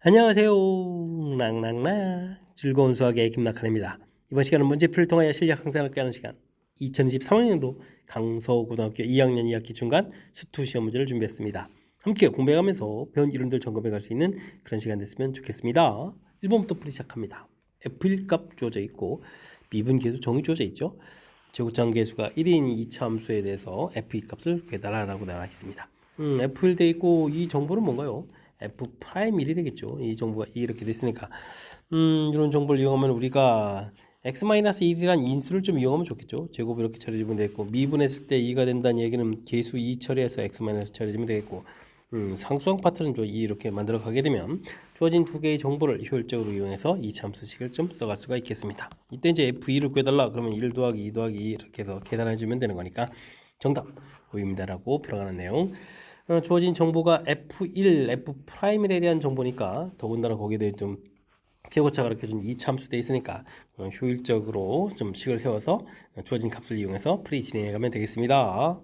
안녕하세요. 낭낭낭 즐거운 수학의 김낙한입니다. 이번 시간은 문제풀이를 통하여 실력 향상을 꾀하는 시간 2023학년도 강서고등학교 2학년 2학기 중간 수투 시험 문제를 준비했습니다. 함께 공부해가면서 배운 이론들 점검해 갈 수 있는 그런 시간 됐으면 좋겠습니다. 1번부터 풀이 시작합니다. F1 값 주어져 있고 미분 계수 정의 주어져 있죠. 제곱장 계수가 1인 2차 함수에 대해서 F2 값을 구해달라고 나와 있습니다. F1 돼 있고 이 정보는 뭔가요? F 프라임 1이 되겠죠. 이 정보가 이렇게 됐으니까 이런 정보를 이용하면 우리가 x-1이란 인수를 좀 이용하면 좋겠죠. 제곱 이렇게 처리해주면 되겠고 미분했을 때 2가 된다는 얘기는 계수 2 처리해서 x- 처리해주면 되겠고 상수항 파트는 2 이렇게 만들어 가게 되면 주어진 두 개의 정보를 효율적으로 이용해서 이차함수식을 좀 써갈 수가 있겠습니다. 이때 이제 f2를 구해달라 그러면 1 더하기 2 더하기 2 이렇게 해서 계산해주면 되는 거니까 정답 보입니다라고 풀어가는 내용. 주어진 정보가 F1, F'에 대한 정보니까 더군다나 거기에 좀 최고차 가르쳐준 이차 함수 돼 있으니까 효율적으로 좀 식을 세워서 주어진 값을 이용해서 풀이 진행해가면 되겠습니다.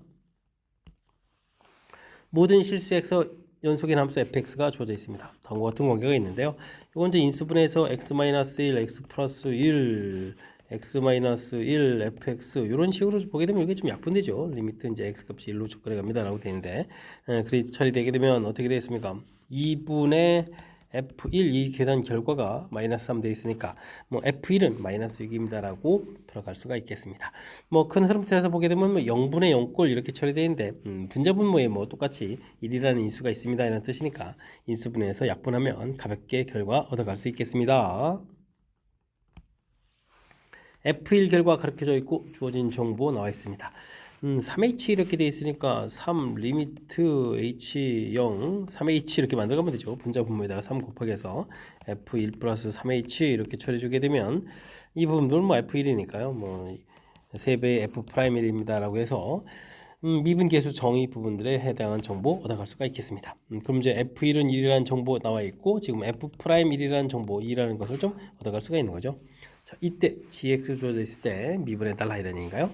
모든 실수에서 연속인 함수 fx가 주어져 있습니다. 다음과 같은 관계가 있는데요. 이건 이제 인수분해에서 x-1, x 플러스 1, x-1, fx 이런 식으로 보게 되면 이게 좀 약분되죠. 리미트 이제 x 값이 1로 접근해 갑니다라고 되는데 그리 처리되게 되면 어떻게 되겠습니까? 2분의 F1 이 계산 결과가 마이너스 3 되어 있으니까 뭐 F1은 마이너스 6입니다라고 들어갈 수가 있겠습니다. 뭐 큰 흐름 틀에서 보게 되면 뭐 0분의 0꼴 이렇게 처리되어 있는데 분자분모에 뭐 똑같이 1이라는 인수가 있습니다 이런 뜻이니까 인수분해에서 약분하면 가볍게 결과 얻어갈 수 있겠습니다. F1 결과 가르쳐져 있고 주어진 정보 나와 있습니다. 3H 이렇게 돼 있으니까 3 리미트 H0 3H 이렇게 만들어가면 되죠. 분자 분모에다가 3 곱하기 해서 F1 플러스 3H 이렇게 처리해주게 되면 이 부분은 뭐 F1이니까요. 뭐 3배의 F'1입니다 라고 해서 미분 계수 정의 부분들에 해당한 정보 얻어갈 수가 있겠습니다. 그럼 이제 F1은 1이라는 정보 나와 있고 지금 F'1이라는 정보 2라는 것을 좀 얻어갈 수가 있는 거죠. 자, 이때 gx 주어져 있을 때 미분해 달라 이런 얘기인가요?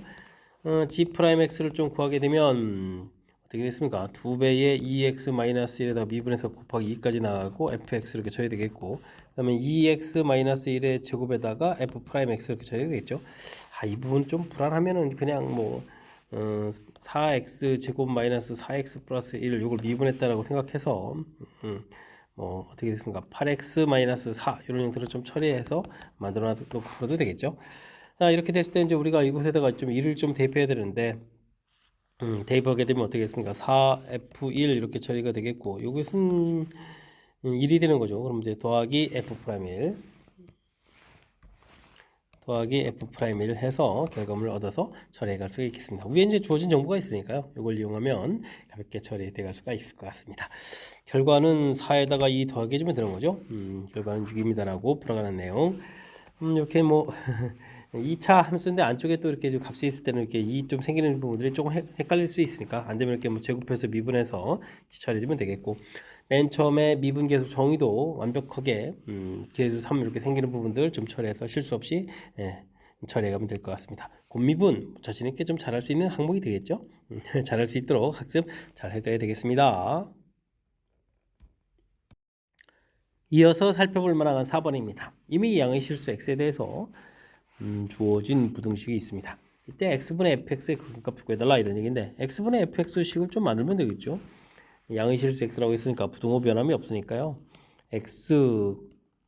g'x를 좀 구하게 되면 어떻게 됐습니까? 2배의 2x-1에다가 미분해서 곱하기 2까지 나가고 fx 이렇게 처리되겠고 그 다음에 2x-1의 제곱에다가 f'x 이렇게 처리되겠죠. 이 부분 좀 불안하면은 그냥 뭐 4x 제곱 마이너스 4x 플러스 1 이걸 미분했다라고 생각해서 뭐 어떻게 됐습니까? 8x 마이너스 4 이런 형태로 좀 처리해서 만들어 놔도 되겠죠. 자, 이렇게 됐을 때 이제 우리가 이곳에다가 좀 1을 좀 대입해야 되는데 대입하게 되면 어떻게 됐습니까? 4f1 이렇게 처리가 되겠고 이것은 1이 되는 거죠. 그럼 이제 더하기 f'1 더하기 f'1 해서 결과물을 얻어서 처리해 갈 수가 있겠습니다. 위에 이제 주어진 정보가 있으니까요. 이걸 이용하면 가볍게 처리해 갈 수가 있을 것 같습니다. 결과는 4에다가 2 더하기 해주면 되는 거죠. 결과는 6입니다라고 풀어가는 내용. 이렇게 뭐 2차 함수인데 안쪽에 또 이렇게 값이 있을 때는 이렇게 2 좀 생기는 부분들이 조금 헷갈릴 수 있으니까 안 되면 이렇게 뭐 제곱해서 미분해서 처리해주면 되겠고 맨 처음에 미분 계수 정의도 완벽하게 계수 3 이렇게 생기는 부분들 좀 처리해서 실수 없이 처리해 가면 될 것 같습니다. 곱미분 자신 있게 좀 잘할 수 있는 항목이 되겠죠. 잘할 수 있도록 학습 잘 해둬야 되겠습니다. 이어서 살펴볼 만한 4번입니다. 이미 양의 실수 x에 대해서 주어진 부등식이 있습니다. 이때 x분의 fx의 극값을 구해달라 이런 얘기인데 x분의 fx식을 좀 만들면 되겠죠. 양의 실수 x라고 했으니까 부등호 변함이 없으니까요. x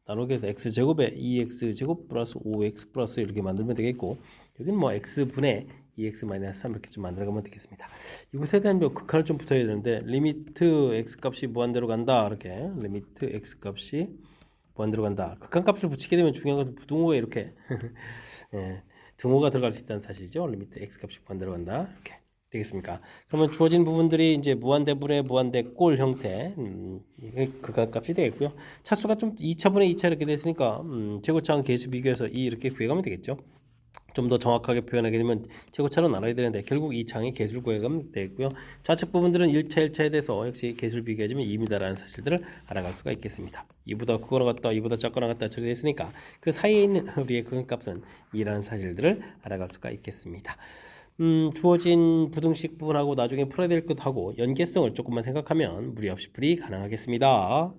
나누기 해서 x제곱에 2x제곱 플러스 5x 플러스 이렇게 만들면 되겠고 여기는 뭐 x분의 2x-3 이렇게 좀 만들어가면 되겠습니다. 이곳에 대한 극한을 좀 붙어야 되는데 리미트 x값이 무한대로 간다 이렇게 리미트 x값이 무한대로 간다. 극한값을 붙이게 되면 중요한 것은 부등호에 이렇게 예, 등호가 들어갈 수 있다는 사실이죠. 리미트 x값이 무한대로 간다 이렇게 되겠습니까? 그러면 주어진 부분들이 이제 무한대분의 무한대꼴 형태 극한값이 되겠고요. 차수가 좀 2차분의 2차 이렇게 됐으니까 최고차항 계수 비교해서 2 이렇게 구해가면 되겠죠. 좀 더 정확하게 표현하게 되면 최고차로 나눠야 되는데 결국 이 창의 개수를 구해가면 되겠고요. 좌측 부분들은 1차, 1차에 대해서 역시 개수를 비교해주면 2입니다라는 사실들을 알아갈 수가 있겠습니다. 2보다 크거나 같다, 2보다 작거나 같다 처리됐으니까 그 사이에 있는 우리의 극한값은 2라는 사실들을 알아갈 수가 있겠습니다. 주어진 부등식 부분하고 나중에 풀어야 될 것하고 연계성을 조금만 생각하면 무리 없이 풀이 가능하겠습니다.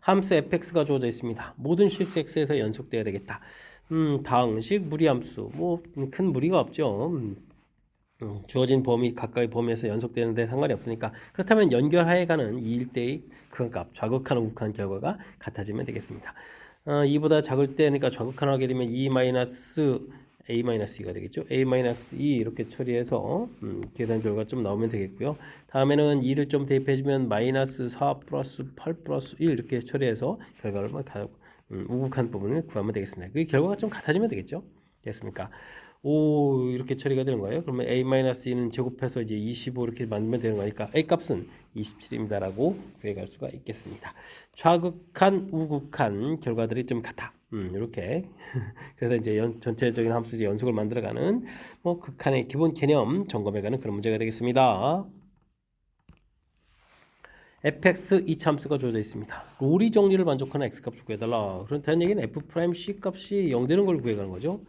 함수 fx가 주어져 있습니다. 모든 실수 x에서 연속돼야 되겠다. 다항식 무리함수 뭐 큰 무리가 없죠. 주어진 범위 가까이 범위에서 연속되는데 상관이 없으니까 그렇다면 연결하에 가는 이 일대의 극한값 좌극한 우극한 결과가 같아지면 되겠습니다. 2보다 작을 때 그러니까 좌극한하게 되면 2-a-2가 되겠죠. a-2 이렇게 처리해서 계산 결과 좀 나오면 되겠고요. 다음에는 2를 좀 대입해주면 -4 플러스 8 플러스 1 이렇게 처리해서 결과를 우극한 부분을 구하면 되겠습니다. 그 결과가 좀 같아지면 되겠죠. 됐습니까? 5 이렇게 처리가 되는 거예요. 그러면 a-2는 제곱해서 이제 25 이렇게 만들면 되는 거니까 a 값은 27입니다라고 구해갈 수가 있겠습니다. 좌극한, 우극한 결과들이 좀 같아. 이렇게 그래서 이제 전체적인 함수의 연속을 만들어가는 뭐 극한의 기본 개념 점검해가는 그런 문제가 되겠습니다. fx 이차함수가 주어져 있습니다. 로리 정리를 만족하는 x값을 구해달라. 그렇다는 얘기는 f'c 값이 0 되는 걸 구해가는 거죠.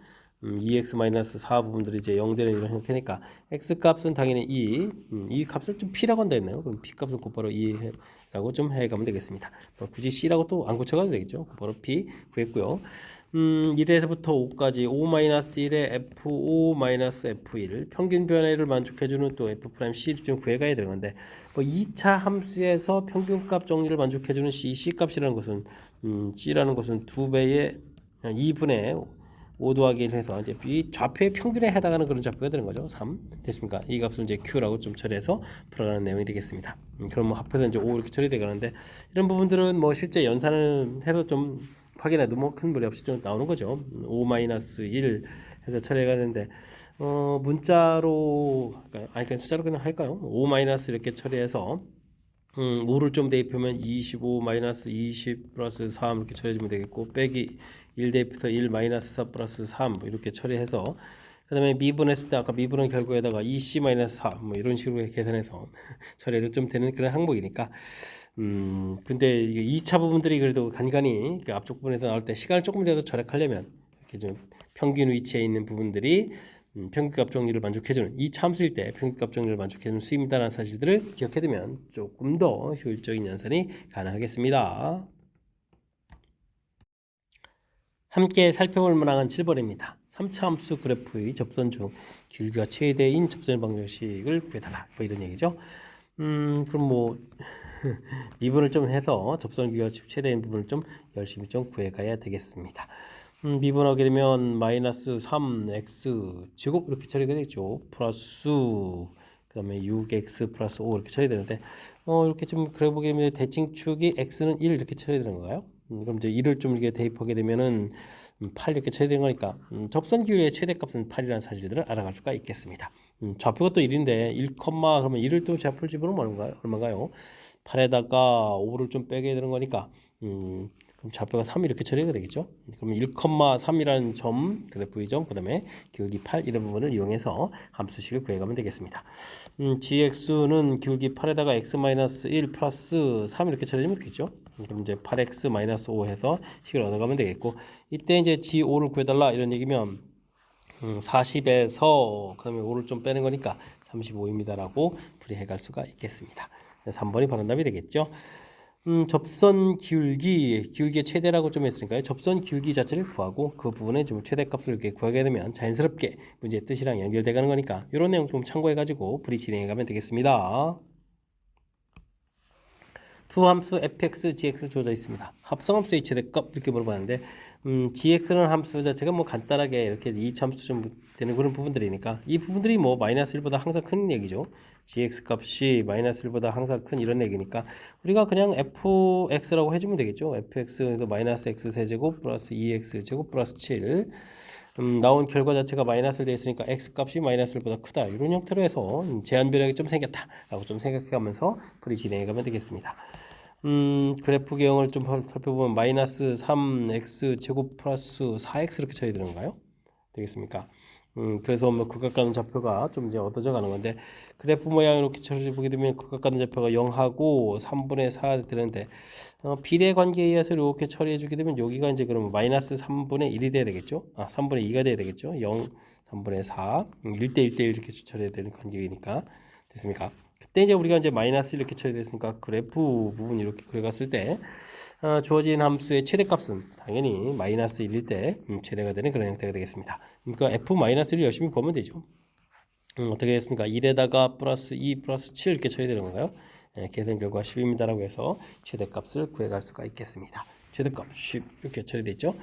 2x-4 부분들이 이제 0 되는 이런 형태니까 x 값은 당연히 2, 이 값을 좀 p라고 한다 했네요. 그럼 p 값은 곧바로 2라고 좀 해가면 되겠습니다. 굳이 c라고 또 안 고쳐가도 되겠죠. 곧바로 p 구했고요. 1에서부터 5까지 5-1에 f5-f1 평균 변화를 만족해주는 또 f'c를 좀 구해가야 되는 건데 뭐 2차 함수에서 평균값 정리를 만족해주는 c 값이라는 것은 c라는 것은 2배의 2분의 5 더하기 1 해서 이제 이 좌표의 평균에 해당하는 그런 좌표가 되는 거죠. 3 됐습니까? 이 값을 이제 q라고 좀 처리해서 풀어가는 내용이 되겠습니다. 그럼 뭐 합해서 이제 5 이렇게 처리되가는데 이런 부분들은 뭐 실제 연산을 해서 좀 확인해도 뭐 큰 무리 없이 좀 나오는 거죠. 5-1 해서 처리가 되는데 문자로 아니 그냥 숫자로 그냥 할까요? 5 이렇게 처리해서 5를 좀 대입하면 25-20 플러스 3 이렇게 처리해주면 되겠고 빼기 1 대입해서 1 -4 플러스 3 뭐 이렇게 처리해서 그 다음에 미분했을 때 아까 미분한 결과에다가 2c-4 뭐 이런 식으로 계산해서 처리해도 좀 되는 그런 항목이니까 근데 이게 2차 부분들이 그래도 간간히 앞쪽 부분에서 나올 때 시간을 조금이라도 절약하려면 이렇게 좀 평균 위치에 있는 부분들이 평균값 정리를 만족해주는 이 함수일 때 평균값 정리를 만족해주는 수입니다라는 사실들을 기억해두면 조금 더 효율적인 연산이 가능하겠습니다. 함께 살펴볼 만한 7번입니다. 3차 함수 그래프의 접선 중 길이가 최대인 접선 방정식을 구해달라 뭐 이런 얘기죠. 그럼 뭐 미분을 좀 해서 접선 길이가 최대인 부분을 좀 열심히 좀 구해가야 되겠습니다. 미분하게 되면 -3x 제곱 이렇게 처리가 되겠죠. 플러스 그 다음에 6x 플러스 5 이렇게 처리되는데 이렇게 좀 그래 보게 되면 대칭축이 x는 1 이렇게 처리되는 건가요? 그럼 이제 1을 좀 이렇게 대입하게 되면은 8 이렇게 처리되는 거니까 접선 기울의 최대값은 8이라는 사실들을 알아갈 수가 있겠습니다. 좌표가 또 1인데 1, 그러면 1을 또 좌표를 집어넣으면 얼마인가요? 8에다가 5를 좀 빼게 되는 거니까 그럼 좌표가 3 이렇게 처리가 되겠죠. 그러면 1,3이라는 점, 그래프의 그 다음에 기울기 8 이런 부분을 이용해서 함수식을 구해가면 되겠습니다. gx는 기울기 8에다가 x-1 플러스 3 이렇게 처리하면 되겠죠. 그럼 이제 8x-5 해서 식을 얻어가면 되겠고 이때 이제 g5를 구해달라 이런 얘기면 40에서 그 다음에 5를 좀 빼는 거니까 35입니다라고 풀이해갈 수가 있겠습니다. 3번이 바로 답이 되겠죠. 접선 기울기의 최대라고 좀 했으니까요. 접선 기울기 자체를 구하고 그 부분에 좀 최대값을 이렇게 구하게 되면 자연스럽게 문제의 뜻이랑 연결돼 가는 거니까 이런 내용 좀 참고해 가지고 풀이 진행해 가면 되겠습니다. 두 함수 fx, gx 주어져 있습니다. 합성함수의 최대값 이렇게 물어봤는데 gx라는 함수 자체가 뭐 간단하게 이렇게 2차 함수 좀 되는 그런 부분들이니까 이 부분들이 뭐 -1보다 항상 큰 얘기죠. gx 값이 -1보다 항상 큰 이런 얘기니까 우리가 그냥 fx라고 해주면 되겠죠. fx에서 -x 세제곱 플러스 2x 제곱 플러스 7 나온 결과 자체가 마이너스를 돼 있으니까 x 값이 -1보다 크다 이런 형태로 해서 제한 변형이 좀 생겼다 라고 좀 생각해가면서 풀이 진행해 가면 되겠습니다. 그래프 개형을 좀 살펴보면 -3x 제곱 플러스 4x 이렇게 처리 되는 건가요? 되겠습니까? 그래서 뭐 극각가는 좌표가 좀 이제 얻어져 가는 건데 그래프 모양 이렇게 처리 보게 되면 극각가는 좌표가 0하고 3분의 4 되는데 비례 관계에 의해서 이렇게 처리해 주게 되면 여기가 이제 그러면 -3분의 1이 돼야 되겠죠? 3분의 2가 돼야 되겠죠? 0, 3분의 4, 1대 1대 1 이렇게 처리해야 되는 관계이니까 됐습니까? 그때 이제 우리가 이제 마이너스 이렇게 처리됐으니까 그래프 부분 이렇게 그려갔을 때 주어진 함수의 최대값은 당연히 마이너스 1일 때 최대가 되는 그런 형태가 되겠습니다. 그러니까 f-1을 열심히 보면 되죠. 어떻게 되겠습니까? 1에다가 플러스 2 플러스 7 이렇게 처리되는 건가요? 계산 결과 10입니다라고 해서 최대값을 구해갈 수가 있겠습니다. 최대값 10 이렇게 처리되어 있죠.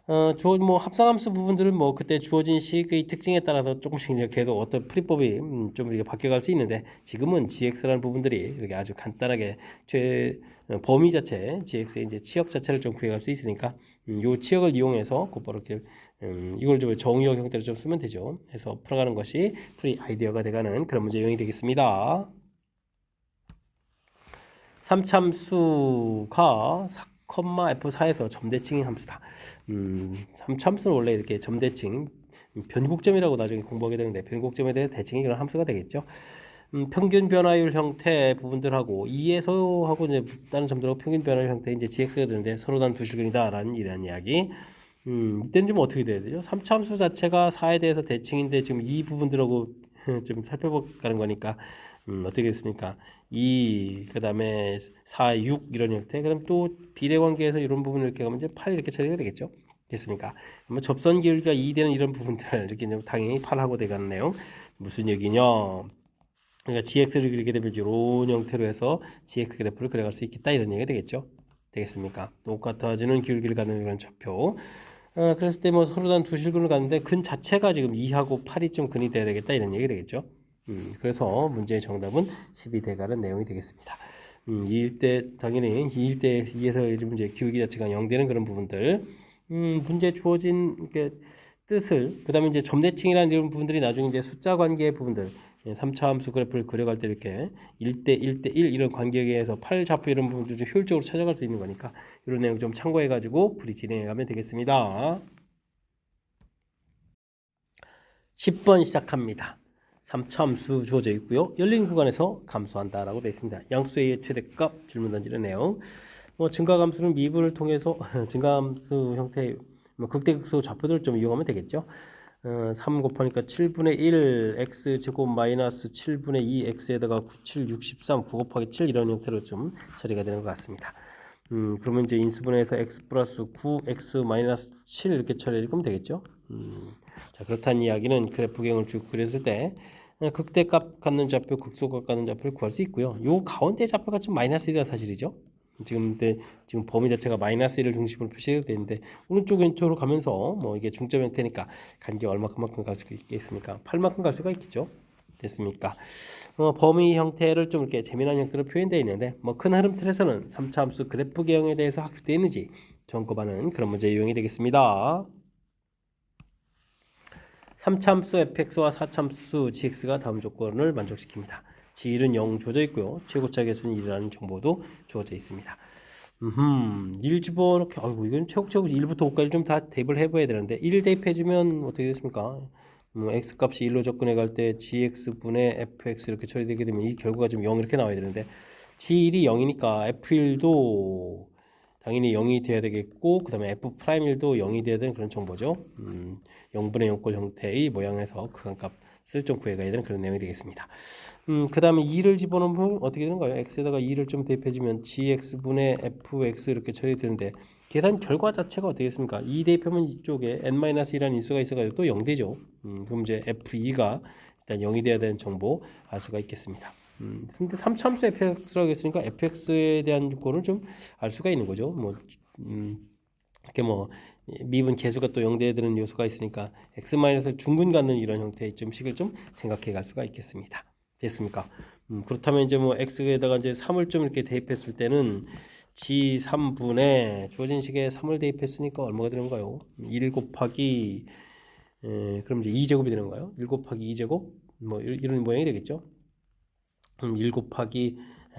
합성함수 부분들은 그때 주어진 식의 특징에 따라서 조금씩 이제 계속 어떤 풀이법이 좀 이렇게 바뀌어갈 수 있는데, 지금은 gx라는 부분들이 이렇게 아주 간단하게 범위 자체 gx의 이제 치역 자체를 좀 구해갈 수 있으니까 요 치역을 이용해서 곧바로 이렇게 이걸 좀 정의역 형태로 좀 쓰면 되죠. 해서 풀어가는 것이 풀이 아이디어가 돼가는 그런 문제 유형이 되겠습니다. 3참수가 F4에서 점대칭인 함수다. 3참수는 원래 이렇게 점대칭, 변곡점이라고 나중에 공부하게 되는데, 변곡점에 대해서 대칭이 그런 함수가 되겠죠. 평균 변화율 형태 부분들하고 2에서 하고 이제 다른 점들하고 평균 변화율 형태 이제 gx가 되는데 서로 다른 두 실근이다라는 이런 이야기. 이때는 좀 어떻게 돼야 되죠? 3참수 자체가 4에 대해서 대칭인데 지금 이 부분들하고 좀 살펴보는 거니까 어떻게 됐습니까? 2, 그 다음에 4, 6 이런 형태. 그럼 또 비례 관계에서 이런 부분을 이렇게 가면 이제 8 이렇게 처리가 되겠죠? 됐습니까? 그러면 접선 기울기가 2 되는 이런 부분들 이렇게 좀 당연히 8하고 돼가는 내용. 무슨 얘기냐? 그러니까 gx를 그리게 되면 이런 형태로 해서 gx 그래프를 그려갈 수 있겠다 이런 얘기가 되겠죠? 되겠습니까? 똑같아지는 기울기를 갖는 그런 좌표. 그랬을 때 서로 다른 두 실근을 갖는데 근 자체가 지금 2하고 8이 좀 근이 돼야 되겠다 이런 얘기 되겠죠. 그래서 문제의 정답은 10이 돼가는 내용이 되겠습니다. 2일 때 당연히 2일 때 2에서 이제 문제 기울기 자체가 0 되는 그런 부분들. 문제 주어진 뜻을 그다음에 이제 점대칭이라는 이런 부분들이 나중에 이제 숫자 관계의 부분들 3차 함수 그래프를 그려갈 때 이렇게 1대 1대 1 이런 관계에 의해서 8 좌표 이런 부분들 좀 효율적으로 찾아갈 수 있는 거니까 이런 내용 좀 참고해 가지고 풀이 진행해 가면 되겠습니다. 10번 시작합니다. 3차 함수 주어져 있고요. 열린 구간에서 감소한다라고 되어 있습니다. 양수의 최대값 질문 던지는 내용. 증가함수는 미분을 통해서 증가함수 형태의 극대극소 좌표들을 좀 이용하면 되겠죠. 3 곱하니까 7분의 1 x제곱 마이너스 7분의 2 x에다가 9, 7, 63 9 곱하기 7 이런 형태로 좀 처리가 되는 것 같습니다. 그러면 이제 인수분해해서 x 플러스 9 x 마이너스 7 이렇게 처리하면 되겠죠. 자, 그렇다는 이야기는 그래프경을 쭉 그렸을 때 극대값 갖는 좌표, 극소값 갖는 좌표를 구할 수 있고요. 요 가운데 좌표가 좀 마이너스 1이라 사실이죠. 지금 범위 자체가 마이너스 1을 중심으로 표시되어 있는데 오른쪽 왼쪽으로 가면서 이게 중점 형태니까 간격 얼마큼만큼 갈 수 있겠습니까? 8만큼 갈 수가 있겠죠. 됐습니까? 범위 형태를 좀 이렇게 재미난 형태로 표현되어 있는데 큰 흐름 틀에서는 3차 함수 그래프 개형에 대해서 학습되어 있는지 점검하는 그런 문제 유형이 되겠습니다. 3참수 fx와 4참수 gx가 다음 조건을 만족시킵니다. g1은 0 주어져 있고요. 최고차 계수는 1이라는 정보도 주어져 있습니다. 1 집어넣기, 아이고, 이건 최고차고 1부터 5까지 좀 다 대입을 해봐야 되는데, 1 대입해주면 어떻게 됐습니까? x 값이 1로 접근해 갈 때 gx분의 fx 이렇게 처리되게 되면 이 결과가 좀 0 이렇게 나와야 되는데, g1이 0이니까 f1도 당연히 0이 돼야 되겠고, 그 다음에 f'1도 0이 돼야 되는 그런 정보죠. 0분의 0꼴 형태의 모양에서 극한값을 좀 구해가야 되는 그런 내용이 되겠습니다. 그 다음에 2를 집어넣으면 어떻게 되는가요? x에다가 2를 좀 대입해주면 gx분의 fx 이렇게 처리되는데 계산 결과 자체가 어떻게 됐습니까? 2 대입하면 이쪽에 n-1이라는 인수가 있어가지고 또 0 되죠. 그럼 이제 f2가 일단 0이 돼야 되는 정보 알 수가 있겠습니다. 근데 3참수 fx라고 했으니까 fx에 대한 요건을 좀 알 수가 있는 거죠. 이렇게 미분 계수가 또 0대에 드는 요소가 있으니까 x- 중근 갖는 이런 형태의 좀 식을 좀 생각해 갈 수가 있겠습니다. 됐습니까? 그렇다면 이제 x에다가 이제 3을 좀 이렇게 대입했을 때는 g3분의 주어진 식에 3을 대입했으니까 얼마가 되는가요? 1 곱하기 그럼 이제 2제곱이 되는 거예요. 1 곱하기 2제곱 이런 모양이 되겠죠. 1 곱하기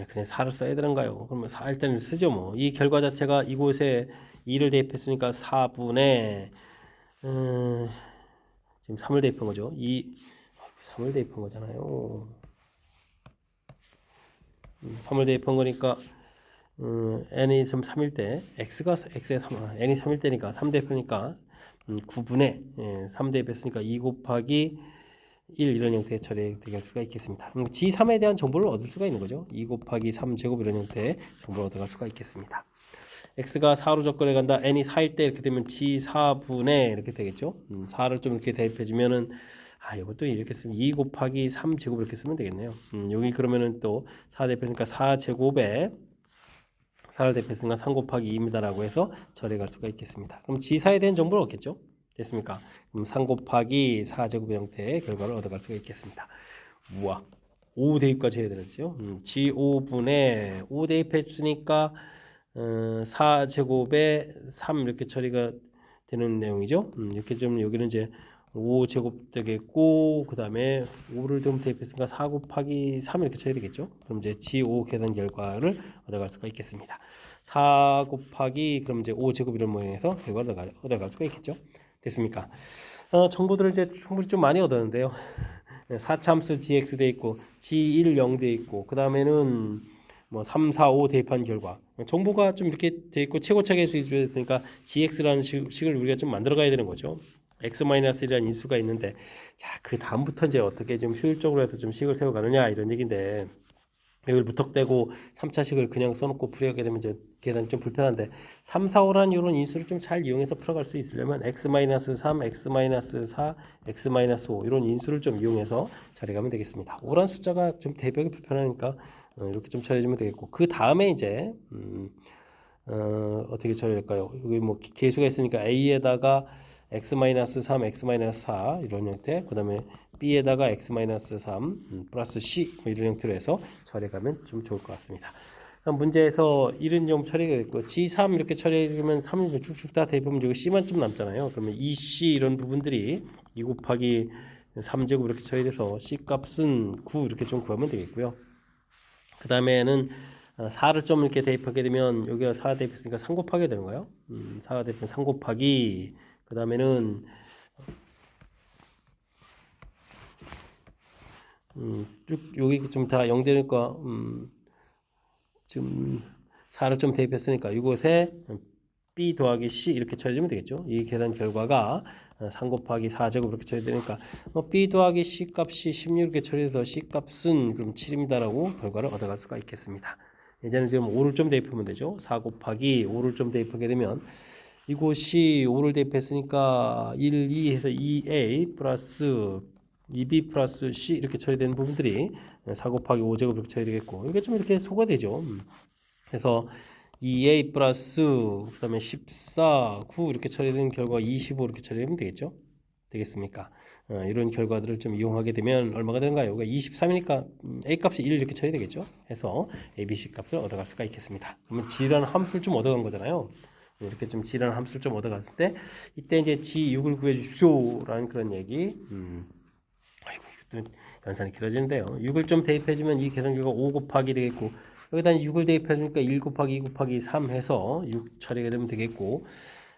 그냥 4를 써야 되는가요? 그러면 4 일단 쓰죠. 이 결과 자체가 이곳에 2를 대입했으니까 4분의 지금 3을 대입한 거죠. 3을 대입한 거잖아요. 3을 대입한 거니까 n이 3일 때 x에 3, n이 3일 때니까 3 대입하니까 9분의 3 대입했으니까 2 곱하기 1 이런 형태의 처리될 수가 있겠습니다. G3에 대한 정보를 얻을 수가 있는 거죠. 2 곱하기 3 제곱 이런 형태의 정보를 얻어갈 수가 있겠습니다. x가 4로 접근해 간다. n이 4일 때 이렇게 되면 g4분의 이렇게 되겠죠. 4를 좀 이렇게 대입해 주면은 이것도 이렇게 쓰면 2 곱하기 3제곱 이렇게 쓰면 되겠네요. 여기 그러면은 또 4 대입했으니까 4제곱에 4를 대입했으니까 3 곱하기 2입니다라고 해서 절해갈 수가 있겠습니다. 그럼 g4에 대한 정보를 얻겠죠. 됐습니까? 그럼 3 곱하기 4제곱의 형태의 결과를 얻어갈 수가 있겠습니다. 우와, 5 대입까지 해야 되겠죠. g5분의 5 대입해 주니까 4제곱에 3 이렇게 처리가 되는 내용이죠. 이렇게 좀 여기는 이제 5제곱 되겠고 그 다음에 5를 좀 대입했으니까 4 곱하기 3 이렇게 쳐야 되겠죠. 그럼 이제 G5 계산 결과를 얻어갈 수가 있겠습니다. 4 곱하기 그럼 이제 5제곱 이런 모양에서 결과를 얻어갈 수가 있겠죠. 됐습니까? 정보들을 이제 충분히 좀 많이 얻었는데요. 4참수 GX 돼 있고 G1 0 돼 있고 그 다음에는 뭐 3, 4, 5 대입한 결과 정보가 좀 이렇게 돼 있고 최고차 계수 위주로 됐으니까 GX라는 식을 우리가 좀 만들어 가야 되는 거죠. x-1이라는 인수가 있는데 자, 그 다음부터 이제 어떻게 좀 효율적으로 해서 좀 식을 세워가느냐 이런 얘기인데 여기를 무턱대고 3차식을 그냥 써놓고 풀이하게 되면 이제 계산이 좀 불편한데 3, 4, 5라는 이런 인수를 좀 잘 이용해서 풀어갈 수 있으려면 x-3, x-4, x-5 이런 인수를 좀 이용해서 처리하면 되겠습니다. 5라는 숫자가 좀 대입하기 불편하니까 이렇게 좀 처리해주면 되겠고 그 다음에 이제 어떻게 처리할까요? 여기 뭐 계수가 있으니까 a에다가 x-3, x-4 이런 형태, 그 다음에 b에다가 x-3 플러스 c 뭐 이런 형태로 해서 처리하면 좀 좋을 것 같습니다. 문제에서 이런 좀 처리가 됐고 g3 이렇게 처리하면 3을 쭉쭉 다 대입하면 여기 c만 좀 남잖아요. 그러면 2c 이런 부분들이 2 곱하기 3제곱 이렇게 처리돼서 c 값은 9 이렇게 좀 구하면 되겠고요. 그 다음에는 4를 좀 이렇게 대입하게 되면 여기가 4 대입했으니까 3 곱하게 되는 거예요. 4가 대입하면 3 곱하기 그 다음에는 쭉 여기 좀 다 0 되니까 지금 4를 좀 대입했으니까 이곳에 b 더하기 c 이렇게 처리하면 되겠죠. 이 계산 결과가 3 곱하기 4제곱 이렇게 처리되니까 b 더하기 c 값이 16 이렇게 처리해서 c 값은 그럼 7입니다라고 결과를 얻어갈 수가 있겠습니다. 예전에 지금 5를 좀 대입하면 되죠. 4 곱하기 5를 좀 대입하게 되면 이곳이 5를 대입했으니까 1, 2 해서 2a 플러스 2b 플러스 c 이렇게 처리되는 부분들이 4 곱하기 5제곱 이렇게 처리되겠고 이게 좀 이렇게 소가 되죠. 그래서 2a 플러스 그 다음에 14, 9 이렇게 처리되는 결과 25 이렇게 처리하면 되겠죠. 되겠습니까? 이런 결과들을 좀 이용하게 되면 얼마가 되는가요? 23이니까 a 값이 1 이렇게 처리되겠죠. 해서 a, b, c 값을 얻어갈 수가 있겠습니다. 그러면 g라는 함수를 좀 얻어간 거잖아요. 이렇게 좀 g라는 함수를 좀 얻어갔을 때 이때 이제 g6을 구해 주십시오라는 그런 얘기. 아이고 이것도 연산이 길어지는데요. 6을 좀 대입해주면 이 계산 결과 5 곱하기 되겠고 여기다 6을 대입해주니까 1 곱하기 2 곱하기 3 해서 6 처리가 되면 되겠고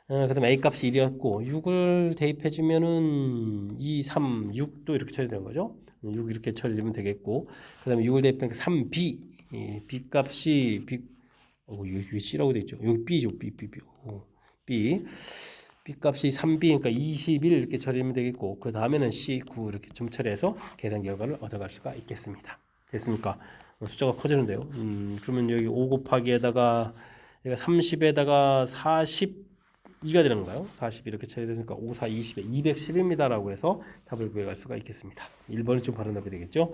그 다음에 a 값이 1이었고 6을 대입해주면은 2, 3, 6도 이렇게 처리되는 거죠. 6 이렇게 처리되면 되겠고 그 다음에 6을 대입하니까 3b b 값이 여기 C라고 되어 있죠. 여기 B죠. B. B 값이 3B니까 21 이렇게 처리하면 되겠고 그 다음에는 C, 9 이렇게 좀 처리해서 계산 결과를 얻어갈 수가 있겠습니다. 됐습니까? 숫자가 커지는데요. 그러면 여기 5 곱하기에다가 30에다가 42가 되는 건가요? 40 이렇게 처리되니까 5, 4, 20에 210입니다라고 해서 답을 구해갈 수가 있겠습니다. 1번이 좀 바른 답이 되겠죠.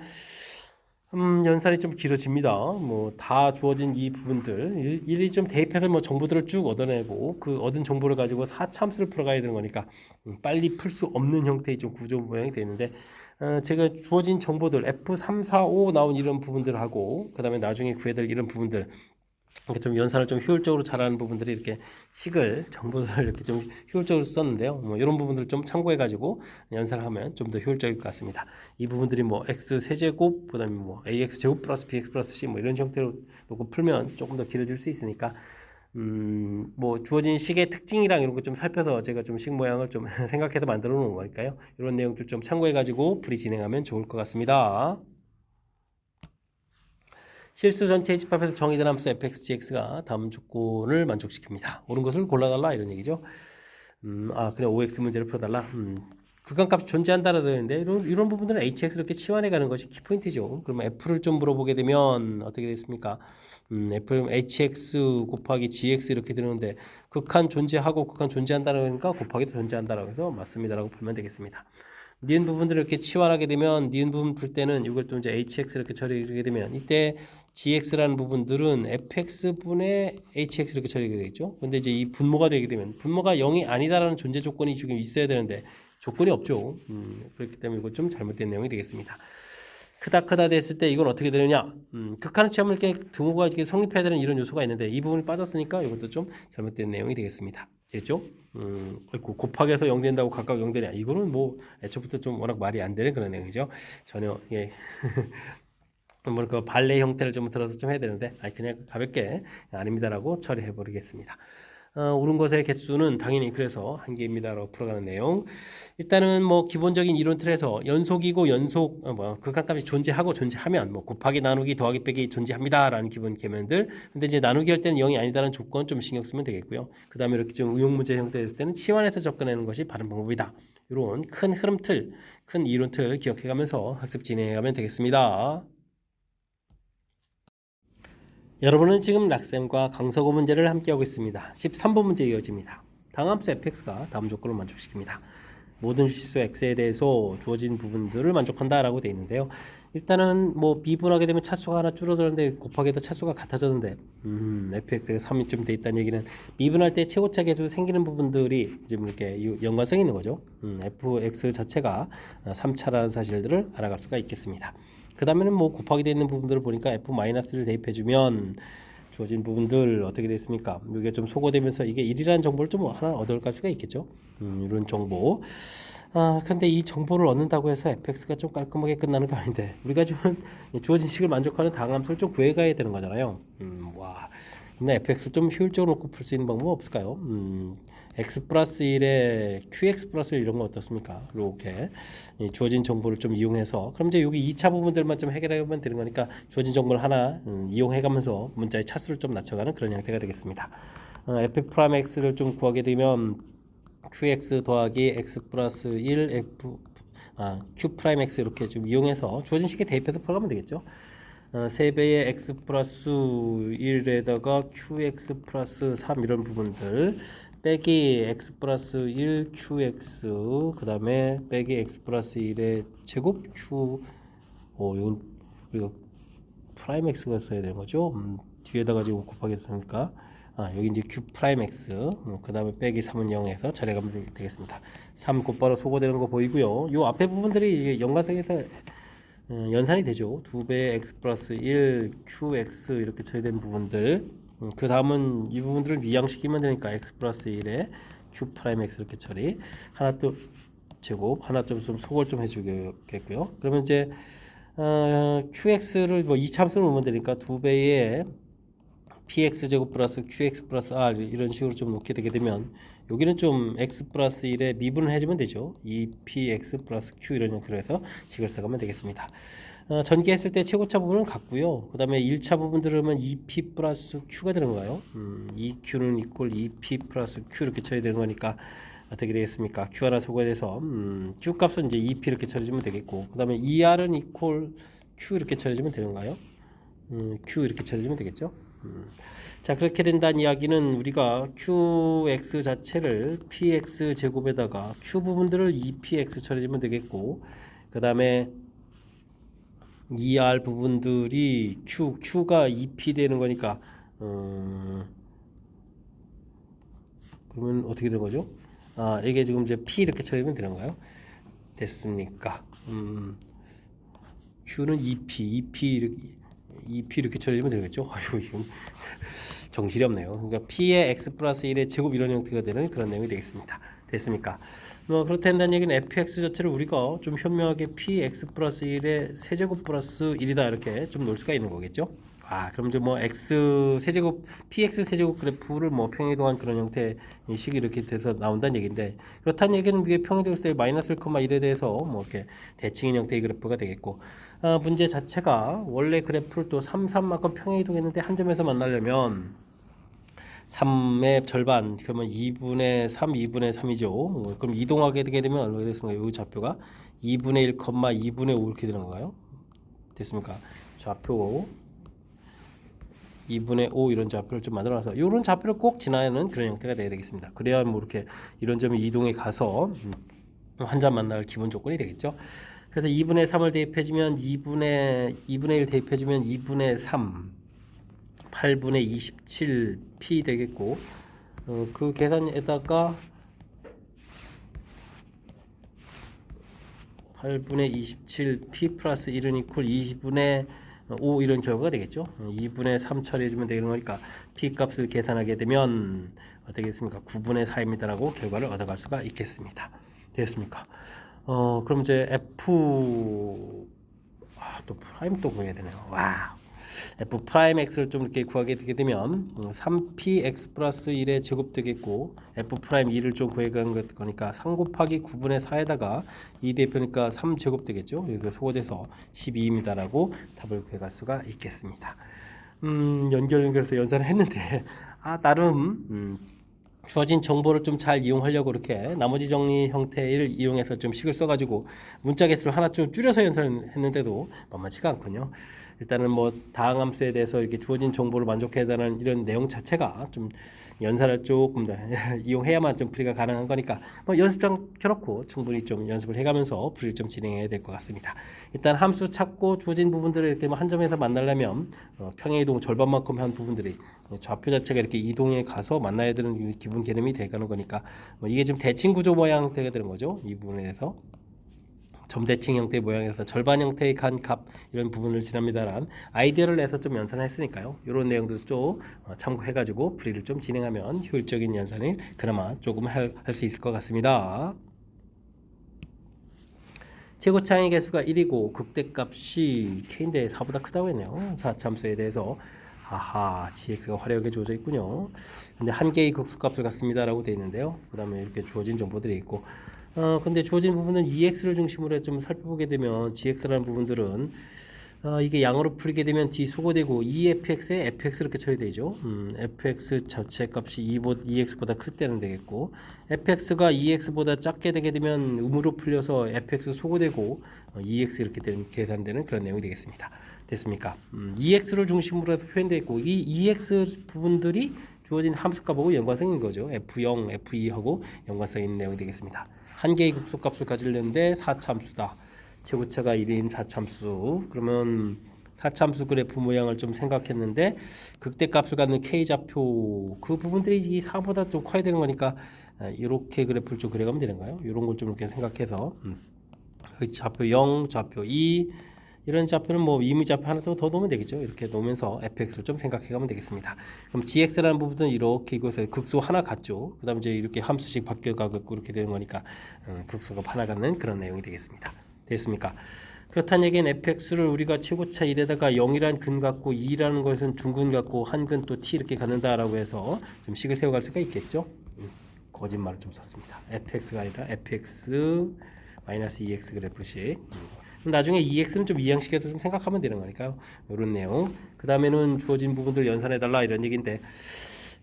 연산이 좀 길어집니다. 뭐 다 주어진 이 부분들 일일이 좀 대입해서 뭐 정보들을 쭉 얻어내고 그 얻은 정보를 가지고 4참수를 풀어가야 되는 거니까 빨리 풀 수 없는 형태의 좀 구조 모양이 되는데 제가 주어진 정보들 F3, 4, 5 나온 이런 부분들하고 그 다음에 나중에 구해야 될 이런 부분들 이렇게 좀 연산을 좀 효율적으로 잘하는 부분들이 이렇게 식을 정보를 이렇게 좀 효율적으로 썼는데요. 뭐 이런 부분들을 좀 참고해 가지고 연산을 하면 좀 더 효율적일 것 같습니다. 이 부분들이 뭐 x 세제곱 그다음에 뭐 ax 제곱 플러스 bx 플러스 c 뭐 이런 형태로 놓고 풀면 조금 더 길어질 수 있으니까 뭐 주어진 식의 특징이랑 이런 거 좀 살펴서 제가 좀 식 모양을 좀 생각해서 만들어 놓은 거니까요. 이런 내용들 좀 참고해 가지고 풀이 진행하면 좋을 것 같습니다. 실수 전체의 집합에서 정의된 함수 fx, gx가 다음 조건을 만족시킵니다. 옳은 것을 골라달라 이런 얘기죠. 그냥 5x 문제를 풀어달라. 극한값 존재한다라 되는데 이런 부분들은 hx를 이렇게 치환해 가는 것이 키포인트죠. 그러면 f를 좀 물어보게 되면 어떻게 됐습니까? hx 곱하기 gx 이렇게 되는데 극한 존재하고 극한 존재한다니까 곱하기도 존재한다라고 해서 맞습니다라고 풀면 되겠습니다. 니은 부분들을 이렇게 치환하게 되면 니은 부분 풀 때는 이걸 또 이제 hx 이렇게 처리하게 되면 이때 gx라는 부분들은 fx분의 hx 이렇게 처리가 되겠죠. 근데 이제 이 분모가 되게 되면 분모가 0이 아니다라는 존재 조건이 지금 있어야 되는데 조건이 없죠. 그렇기 때문에 이거 좀 잘못된 내용이 되겠습니다. 크다 됐을 때 이건 어떻게 되느냐? 극한의 체험을 이렇게 등호가 이렇게 성립해야 되는 이런 요소가 있는데 이 부분이 빠졌으니까 이것도 좀 잘못된 내용이 되겠습니다. 됐죠? 곱하기해서 0 된다고 각각 0 되냐? 이거는 뭐 애초부터 좀 워낙 말이 안 되는 그런 내용이죠. 전혀 예. 그 발레 형태를 좀 들어서 좀 해야 되는데 그냥 가볍게 아닙니다라고 처리해 버리겠습니다. 옳은 것의 개수는 당연히 그래서 한 개입니다라고 풀어가는 내용. 일단은 뭐 기본적인 이론 틀에서 연속이고 연속 극한값이 존재하고 존재하면 뭐 곱하기 나누기 더하기 빼기 존재합니다라는 기본 개념들. 근데 이제 나누기 할 때는 0이 아니다라는 조건 좀 신경 쓰면 되겠고요. 그다음에 이렇게 좀 의용 문제 형태였을 때는 치환해서 접근하는 것이 바른 방법이다. 이런 큰 흐름 틀, 큰 이론 틀 기억해가면서 학습 진행해가면 되겠습니다. 여러분은 지금 락쌤과 강서구 문제를 함께하고 있습니다. 13번 문제 이어집니다. 당함수 fx가 다음 조건을 만족시킵니다. 모든 실수 x에 대해서 주어진 부분들을 만족한다라고 되어 있는데요. 일단은 뭐 미분하게 되면 차수가 하나 줄어들었는데 곱하기해서 차수가 같아졌는데 fx가 3이 좀 돼 있다는 얘기는 미분할 때 최고차 계수 생기는 부분들이 지금 이렇게 연관성이 있는 거죠. fx 자체가 3차라는 사실들을 알아갈 수가 있겠습니다. 그 다음에는 뭐 곱하기 되어 있는 부분들을 보니까 f-를 대입해주면 주어진 부분들 어떻게 됐습니까? 이게 좀 소거되면서 이게 1이라는 정보를 좀 하나 얻어갈 수가 있겠죠. 이런 정보. 근데 이 정보를 얻는다고 해서 fx가 좀 깔끔하게 끝나는 거 아닌데 우리가 좀 주어진 식을 만족하는 당함수를 좀 구해가야 되는 거잖아요. 근데 fx를 좀 효율적으로 놓고 풀 수 있는 방법 없을까요? x 플러스 1에 qx 플러스 1 이런 거 어떻습니까? 이렇게 주어진 정보를 좀 이용해서 그럼 이제 여기 2차 부분들만 좀 해결하면 되는 거니까 주어진 정보를 하나 이용해가면서 문자의 차수를 좀 낮춰가는 그런 형태가 되겠습니다. f'(x를 좀 구하게 되면 qx 더하기 x 플러스 1 q'x 이렇게 좀 이용해서 주어진 식에 대입해서 풀어가면 되겠죠. 3배의 x 플러스 1에다가 qx 플러스 3 이런 부분들 빼기 x 플러스 1 qx 그 다음에 빼기 x 플러스 1의 제곱 q 이건 우리가 프라임 x가 써야 되는 거죠. 뒤에다가 지금 곱하기 했으니까 여기 이제 q 프라임 x 그 다음에 빼기 3은 0에서 처리하면 되겠습니다. 3 곧바로 소거되는 거 보이고요. 요 앞에 부분들이 연관성에서 연산이 되죠. 2배의 x 플러스 1 qx 이렇게 처리된 부분들 그 다음은 이 부분들을 이항시키면 되니까 x 플러스 1에 q 프라임 x 이렇게 처리 하나 또 제곱 하나 좀 소걸 좀 해주겠고요. 그러면 이제 qx를 뭐 이차함수로 놓으면 되니까 2배의 px 제곱 플러스 qx 플러스 r 이런 식으로 좀 놓게 되게 되면 여기는 좀 x 플러스 1에 미분을 해주면 되죠. 2px 플러스 q 이런 형태로 해서 식을 써가면 되겠습니다. 전개했을 때 최고차 부분은 같고요. 그 다음에 1차 부분 들으면 2p 플러스 q가 되는 거예요. 2q는 이퀄 2p 플러스 q 이렇게 처리 되는 거니까 어떻게 되겠습니까? q 하나 소거돼서 q 값은 이제 2p 이렇게 처리해주면 되겠고 그 다음에 2r은 이퀄 q 이렇게 처리해주면 되는가요? q 이렇게 처리해주면 되겠죠. 자 그렇게 된다는 이야기는 우리가 qx 자체를 px 제곱에다가 q 부분들을 2px 처리해주면 되겠고 그 다음에 2r 부분들이 q가 2p 되는 거니까 그러면 어떻게 되는 거죠? 이게 지금 이제 p 이렇게 처리하면 되는 거예요. 됐습니까? q는 2p 이렇게 처리하면 되겠죠? 아유 이건 정신이 없네요. 그러니까 p의 x 플러스 1의 제곱 이런 형태가 되는 그런 내용이 되겠습니다. 됐습니까? 뭐 그렇다는 얘기는 fx 자체를 우리가 좀 현명하게 px 플러스 1의 세제곱 플러스 1이다 이렇게 좀 놓을 수가 있는 거겠죠. 그럼 이제 뭐 x 세제곱 px 세제곱 그래프를 뭐 평행이동한 그런 형태의 식이 이렇게 돼서 나온다는 얘기인데 그렇다는 얘기는 이게 평행이동했을 때 마이너스 1,1에 대해서 뭐 이렇게 대칭인 형태의 그래프가 되겠고 문제 자체가 원래 그래프를 또 3, 3만큼 평행이동했는데 한 점에서 만나려면 3의 절반 그러면 2분의 3, 2분의 3이죠. 그럼 이동하게 되게 되면 얼마가 되겠습니까? 이 좌표가 2분의 1, 2분의 5 이렇게 되는 건가요? 됐습니까? 좌표 2분의 5 이런 좌표를 좀 만들어놔서 이런 좌표를 꼭 지나는 그런 형태가 돼야 되겠습니다. 그래야 뭐 이렇게 이런 점이 이동해 가서 환자 만날 기본 조건이 되겠죠. 그래서 2분의 3을 대입해주면 2분의 1 대입해주면 2분의 3 8분의 27 P 되겠고 그 계산에다가 8분의 27 P 플러스 1은 이퀄 2분의 5 이런 결과가 되겠죠. 2분의 3 처리해주면 되는 거니까 P 값을 계산하게 되면 어떻게 되겠습니까? 9분의 4입니다라고 결과를 얻어갈 수가 있겠습니다. 되겠습니까? 그럼 이제 또 프라임 또 구해야 되네요. 와. f 프라임 x를 좀 이렇게 구하게 되게 되면 3px 플러스 1의 제곱 되겠고 f 프라임 2를 좀 구해가는 거니까 3 곱하기 9분의 4에다가 2 대표니까 3제곱 되겠죠. 그래서 소거돼서 12입니다라고 답을 구해갈 수가 있겠습니다. 연결해서 연산을 했는데 나름 주어진 정보를 좀 잘 이용하려고 이렇게 나머지 정리 형태를 이용해서 좀 식을 써가지고 문자 개수를 하나 좀 줄여서 연산을 했는데도 만만치가 않군요. 일단은 뭐 다항함수에 대해서 이렇게 주어진 정보를 만족해야 되는 이런 내용 자체가 좀 연산을 조금 더 이용해야만 좀 풀이가 가능한 거니까 뭐 연습장 켜놓고 충분히 좀 연습을 해가면서 풀이를 좀 진행해야 될 것 같습니다. 일단 함수 찾고 주어진 부분들을 이렇게 한 점에서 만나려면 평행이동 절반만큼 한 부분들이 좌표 자체가 이렇게 이동해 가서 만나야 되는 기본 개념이 되가는 거니까 이게 지금 대칭 구조 모양 되게 되는 거죠. 이 부분에 대해서 점대칭 형태의 모양이라서 절반 형태의 간 값 이런 부분을 지납니다란 아이디어를 내서 좀 연산했으니까요. 이런 내용도 좀 참고해가지고 풀이를 좀 진행하면 효율적인 연산을 그나마 조금 할 수 있을 것 같습니다. 최고차항의 개수가 1이고 극대값이 k인데 4보다 크다고 했네요. 4참수에 대해서 gx가 화려하게 주어져 있군요. 근데 한 개의 극수값을 갖습니다라고 되어 있는데요. 그 다음에 이렇게 주어진 정보들이 있고 근데 주어진 부분은 EX를 중심으로 해 좀 살펴보게 되면 GX라는 부분들은 이게 양으로 풀게 되면 D 소거되고 EFX에 FX 이렇게 처리되죠. FX 자체 값이 EX보다 클 때는 되겠고 FX가 EX보다 작게 되게 되면 음으로 풀려서 FX 소거되고 EX 이렇게 계산되는 그런 내용이 되겠습니다. 됐습니까? EX를 중심으로 해서 표현되어 있고 이 EX 부분들이 주어진 함수값하고 연관성인 거죠. F0, F2하고 연관성 있는 내용이 되겠습니다. 한 개의 극소값을 가지려는데 4참수다. 최고차가 1인 4참수. 그러면 4참수 그래프 모양을 좀 생각했는데 극대값을 갖는 K좌표 그 부분들이 이 4보다 좀 커야 되는 거니까 이렇게 그래프를 좀 그려가면 되는가요? 이런 걸 좀 이렇게 생각해서 좌표 0, 좌표 2 이런 좌표는 뭐 이미좌표 하나 더 놓으면 되겠죠. 이렇게 놓으면서 fx를 좀 생각해 가면 되겠습니다. 그럼 gx라는 부분은 이렇게 이곳에 극소 하나 같죠. 그 다음에 이제 이렇게 함수씩 바뀌어가고 이렇게 되는 거니까 극소가 하나 갖는 그런 내용이 되겠습니다. 됐습니까? 그렇다는 얘기는 fx를 우리가 최고차 1에다가 0이라는 근 갖고 2라는 것은 중근 갖고 한 근 또 t 이렇게 갖는다라고 해서 좀 식을 세워갈 수가 있겠죠. 거짓말을 좀 썼습니다. fx가 아니라 fx 마이너스 2x 그래프식. 나중에 EX는 좀 이항식에서 좀 생각하면 되는 거니까요. 이런 내용. 그 다음에는 주어진 부분들 연산해달라 이런 얘기인데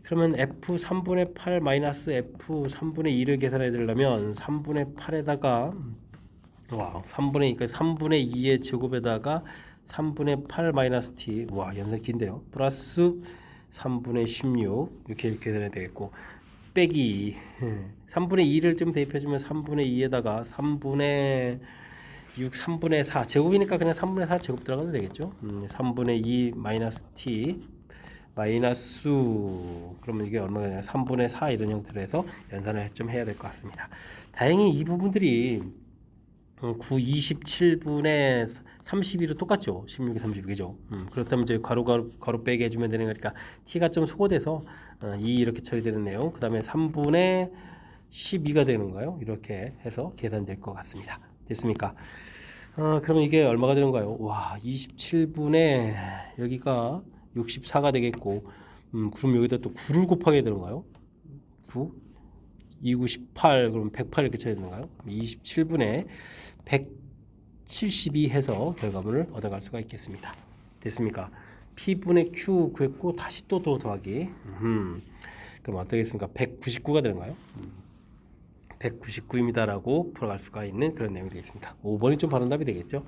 그러면 F 3분의 8 마이너스 F 3분의 2를 계산해 드리려면 3분의 8에다가 3분의 2의 제곱에다가 3분의 8 마이너스 T 연산 긴데요. 플러스 3분의 16 이렇게 계산해야 되겠고 빼기 3분의 2를 좀 대입해주면 3분의 2에다가 3분의 6, 3분의 4 제곱이니까 그냥 3분의 4 제곱 들어가도 되겠죠. 3분의 2 마이너스 t 마이너스 그러면 이게 얼마가 되냐 3분의 4 이런 형태로 해서 연산을 좀 해야 될 것 같습니다. 다행히 이 부분들이 9, 27분의 32로 똑같죠. 16에 32죠. 그렇다면 이제 가로 빼기 해주면 되는 거니까 t가 좀 소거돼서 2 이렇게 처리되는 내용. 그 다음에 3분의 12가 되는 거예요. 이렇게 해서 계산될 것 같습니다. 됐습니까? 그러면 이게 얼마가 되는가요? 27분의 여기가 64가 되겠고 그럼 여기다 또 9를 곱하게 되는가요? 9 2, 9, 18 그럼 108 이렇게 쳐야 되는가요? 27분의 172 해서 결과물을 얻어갈 수가 있겠습니다. 됐습니까? P분의 Q 구했고 다시 또 더하기 그럼 어떻겠습니까? 199가 되는가요? 199입니다라고 풀어갈 수가 있는 그런 내용이 되겠습니다. 5번이 좀 바른 답이 되겠죠.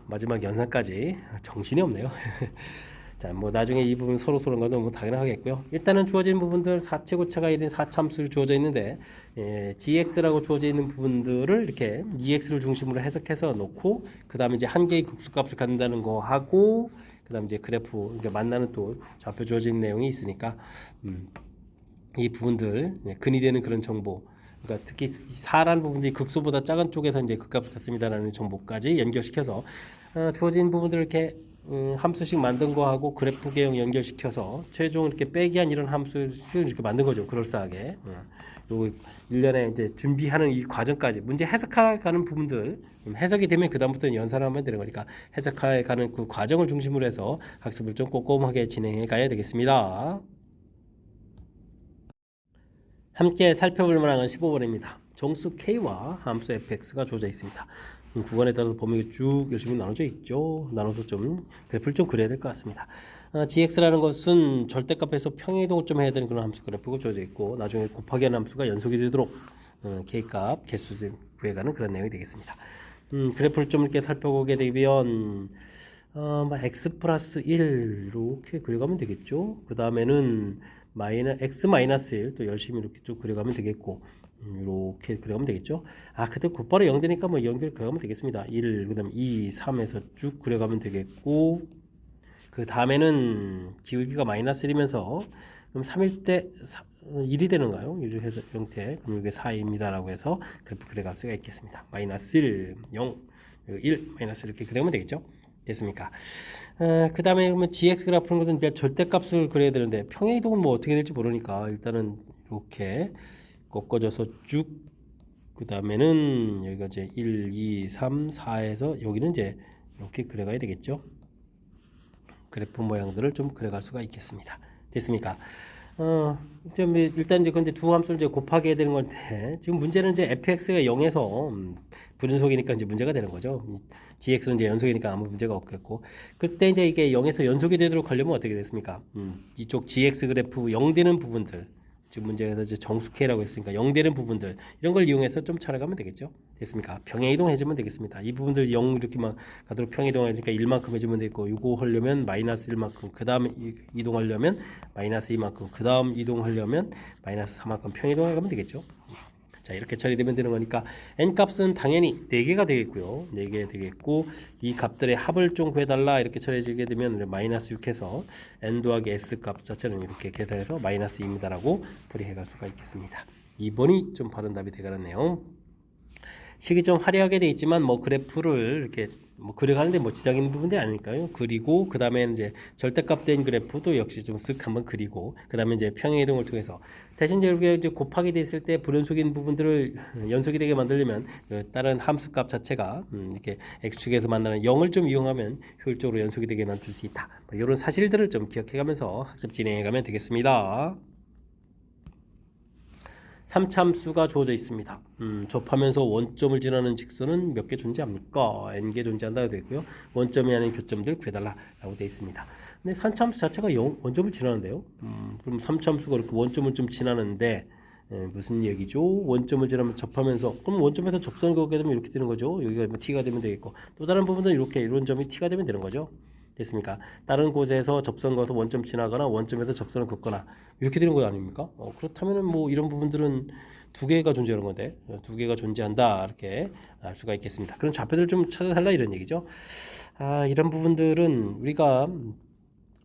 마지막 연산까지 정신이 없네요. 자, 뭐 나중에 이 부분 서로 서로인 건 너무 당연하겠고요. 일단은 주어진 부분들 4최고차가 1인 4참수로 주어져 있는데 gx라고 주어져 있는 부분들을 이렇게 ex를 중심으로 해석해서 놓고 그 다음에 이제 한 개의 극수값을 갖는다는 거 하고 그 다음에 이제 그래프 이제 만나는 또 좌표 주어진 내용이 있으니까 이 부분들 근이 되는 그런 정보, 그러니까 특히 4라는 부분들이 극소보다 작은 쪽에서 이제 극값을 갖습니다라는 정보까지 연결시켜서 주어진 부분들을 이렇게 함수식 만든 거하고 그래프 개형 연결시켜서 최종 이렇게 빼기한 이런 함수를 이렇게 만든 거죠. 그럴싸하게. 요 일련에 이제 준비하는 이 과정까지 문제 해석하러 가는 부분들 해석이 되면 그 다음부터는 연산을 하면 되는 거니까 해석하러 가는 그 과정을 중심으로 해서 학습을 좀 꼼꼼하게 진행해 가야 되겠습니다. 함께 살펴볼 만한 건 15번입니다. 정수 K와 함수 fx가 주어져 있습니다. 구간에 따라서 범위가 쭉 열심히 나눠져 있죠. 나눠서 좀 그래프를 좀 그려야 될 것 같습니다. gx라는 것은 절대값에서 평행이동을 좀 해야 되는 그런 함수 그래프가 주어져 있고 나중에 곱하기 하는 함수가 연속이 되도록 k값 개수 구해가는 그런 내용이 되겠습니다. 그래프를 좀 이렇게 살펴보게 되면 x 플러스 1 이렇게 그려가면 되겠죠. 그 다음에는 x 마이너스 1 또 열심히 이렇게 쭉 그려가면 되겠고 이렇게 그려가면 되겠죠. 그때 곧바로 0 되니까 뭐 0을 그려가면 되겠습니다. 1, 그 다음에 2, 3에서 쭉 그려가면 되겠고 그 다음에는 기울기가 마이너스 1이면서 그럼 3일 때 1이 되는가요? 1을 해서 형태 그럼 이게 4입니다 라고 해서 그래프 그려갈 수가 있겠습니다. 마이너스 1, 0, 1, 마이너스 이렇게 그려면 되겠죠. 됐습니까? 그 다음에 그러면 gx 그래프는 것은 이제 절대값을 그려야 되는데 평행이동은 뭐 어떻게 될지 모르니까 일단은 이렇게 꺾어져서 쭉 그 다음에는 여기가 이제 1, 2, 3, 4에서 여기는 이제 이렇게 그려가야 되겠죠. 그래프 모양들을 좀 그려갈 수가 있겠습니다. 됐습니까? 일단 이제 근데 두 함수를 이제 곱하기 해야 되는 건데 지금 문제는 이제 fx가 0에서 불연속이니까 이제 문제가 되는 거죠. gx는 이제 연속이니까 아무 문제가 없겠고 그때 이제 이게 0에서 연속이 되도록 하려면 어떻게 됐습니까? 이쪽 gx 그래프 0 되는 부분들 지금 문제에서 이제 정수 K라고 했으니까 0 되는 부분들 이런 걸 이용해서 좀 찾아가면 되겠죠. 됐습니까? 평행 이동 해주면 되겠습니다. 이 부분들 0 이렇게만 가도록 평행 이동하니까 1만큼 해주면 되고 이거 하려면 마이너스 1만큼 그 다음에 이동하려면 마이너스 2만큼 그 다음 이동하려면 마이너스 4만큼 평행 이동해 가면 되겠죠. 자 이렇게 처리되면 되는 거니까 n값은 당연히 4개가 되겠고요. 4개 되겠고 이 값들의 합을 좀 구해달라 이렇게 처리해지게 되면 마이너스 6해서 n 더하기 s값 자체는 이렇게 계산해서 마이너스 2입니다 라고 풀이해 갈 수가 있겠습니다. 2번이 좀 바른 답이 되겠네요. 식이 좀 화려하게 돼 있지만 뭐 그래프를 이렇게 뭐 그려가는데 뭐 지장 있는 부분들이 아닐까요? 그리고 그 다음에 이제 절대값 된 그래프도 역시 좀 쓱 한번 그리고 그 다음에 이제 평행 이동을 통해서 대신 이제 곱하기 돼 있을 때 불연속인 부분들을 연속이 되게 만들려면 다른 함수값 자체가 이렇게 x축에서 만나는 0을 좀 이용하면 효율적으로 연속이 되게 만들 수 있다. 뭐 이런 사실들을 좀 기억해가면서 학습 진행해가면 되겠습니다. 3참수가 주어져 있습니다. 접하면서 원점을 지나는 직선은 몇 개 존재합니까? n개 존재한다고 되어 있고요. 원점이 아닌 교점들 구해달라고 되어 있습니다. 근데 3참수 자체가 원점을 지나는데요. 그럼 3참수가 이렇게 원점을 좀 지나는데 무슨 얘기죠? 원점을 지나면 접하면서 그럼 원점에서 접선을 걷게 되면 이렇게 되는 거죠. 여기가 뭐 t가 되면 되겠고 또 다른 부분은 이렇게 이런 점이 t가 되면 되는 거죠. 됐습니까? 다른 곳에서 접선 거서 원점 지나거나 원점에서 접선을 긋거나 이렇게 되는 거 아닙니까? 그렇다면은 뭐 이런 부분들은 두 개가 존재하는 건데 두 개가 존재한다 이렇게 알 수가 있겠습니다. 그런 좌표들 좀 찾아달라 이런 얘기죠. 이런 부분들은 우리가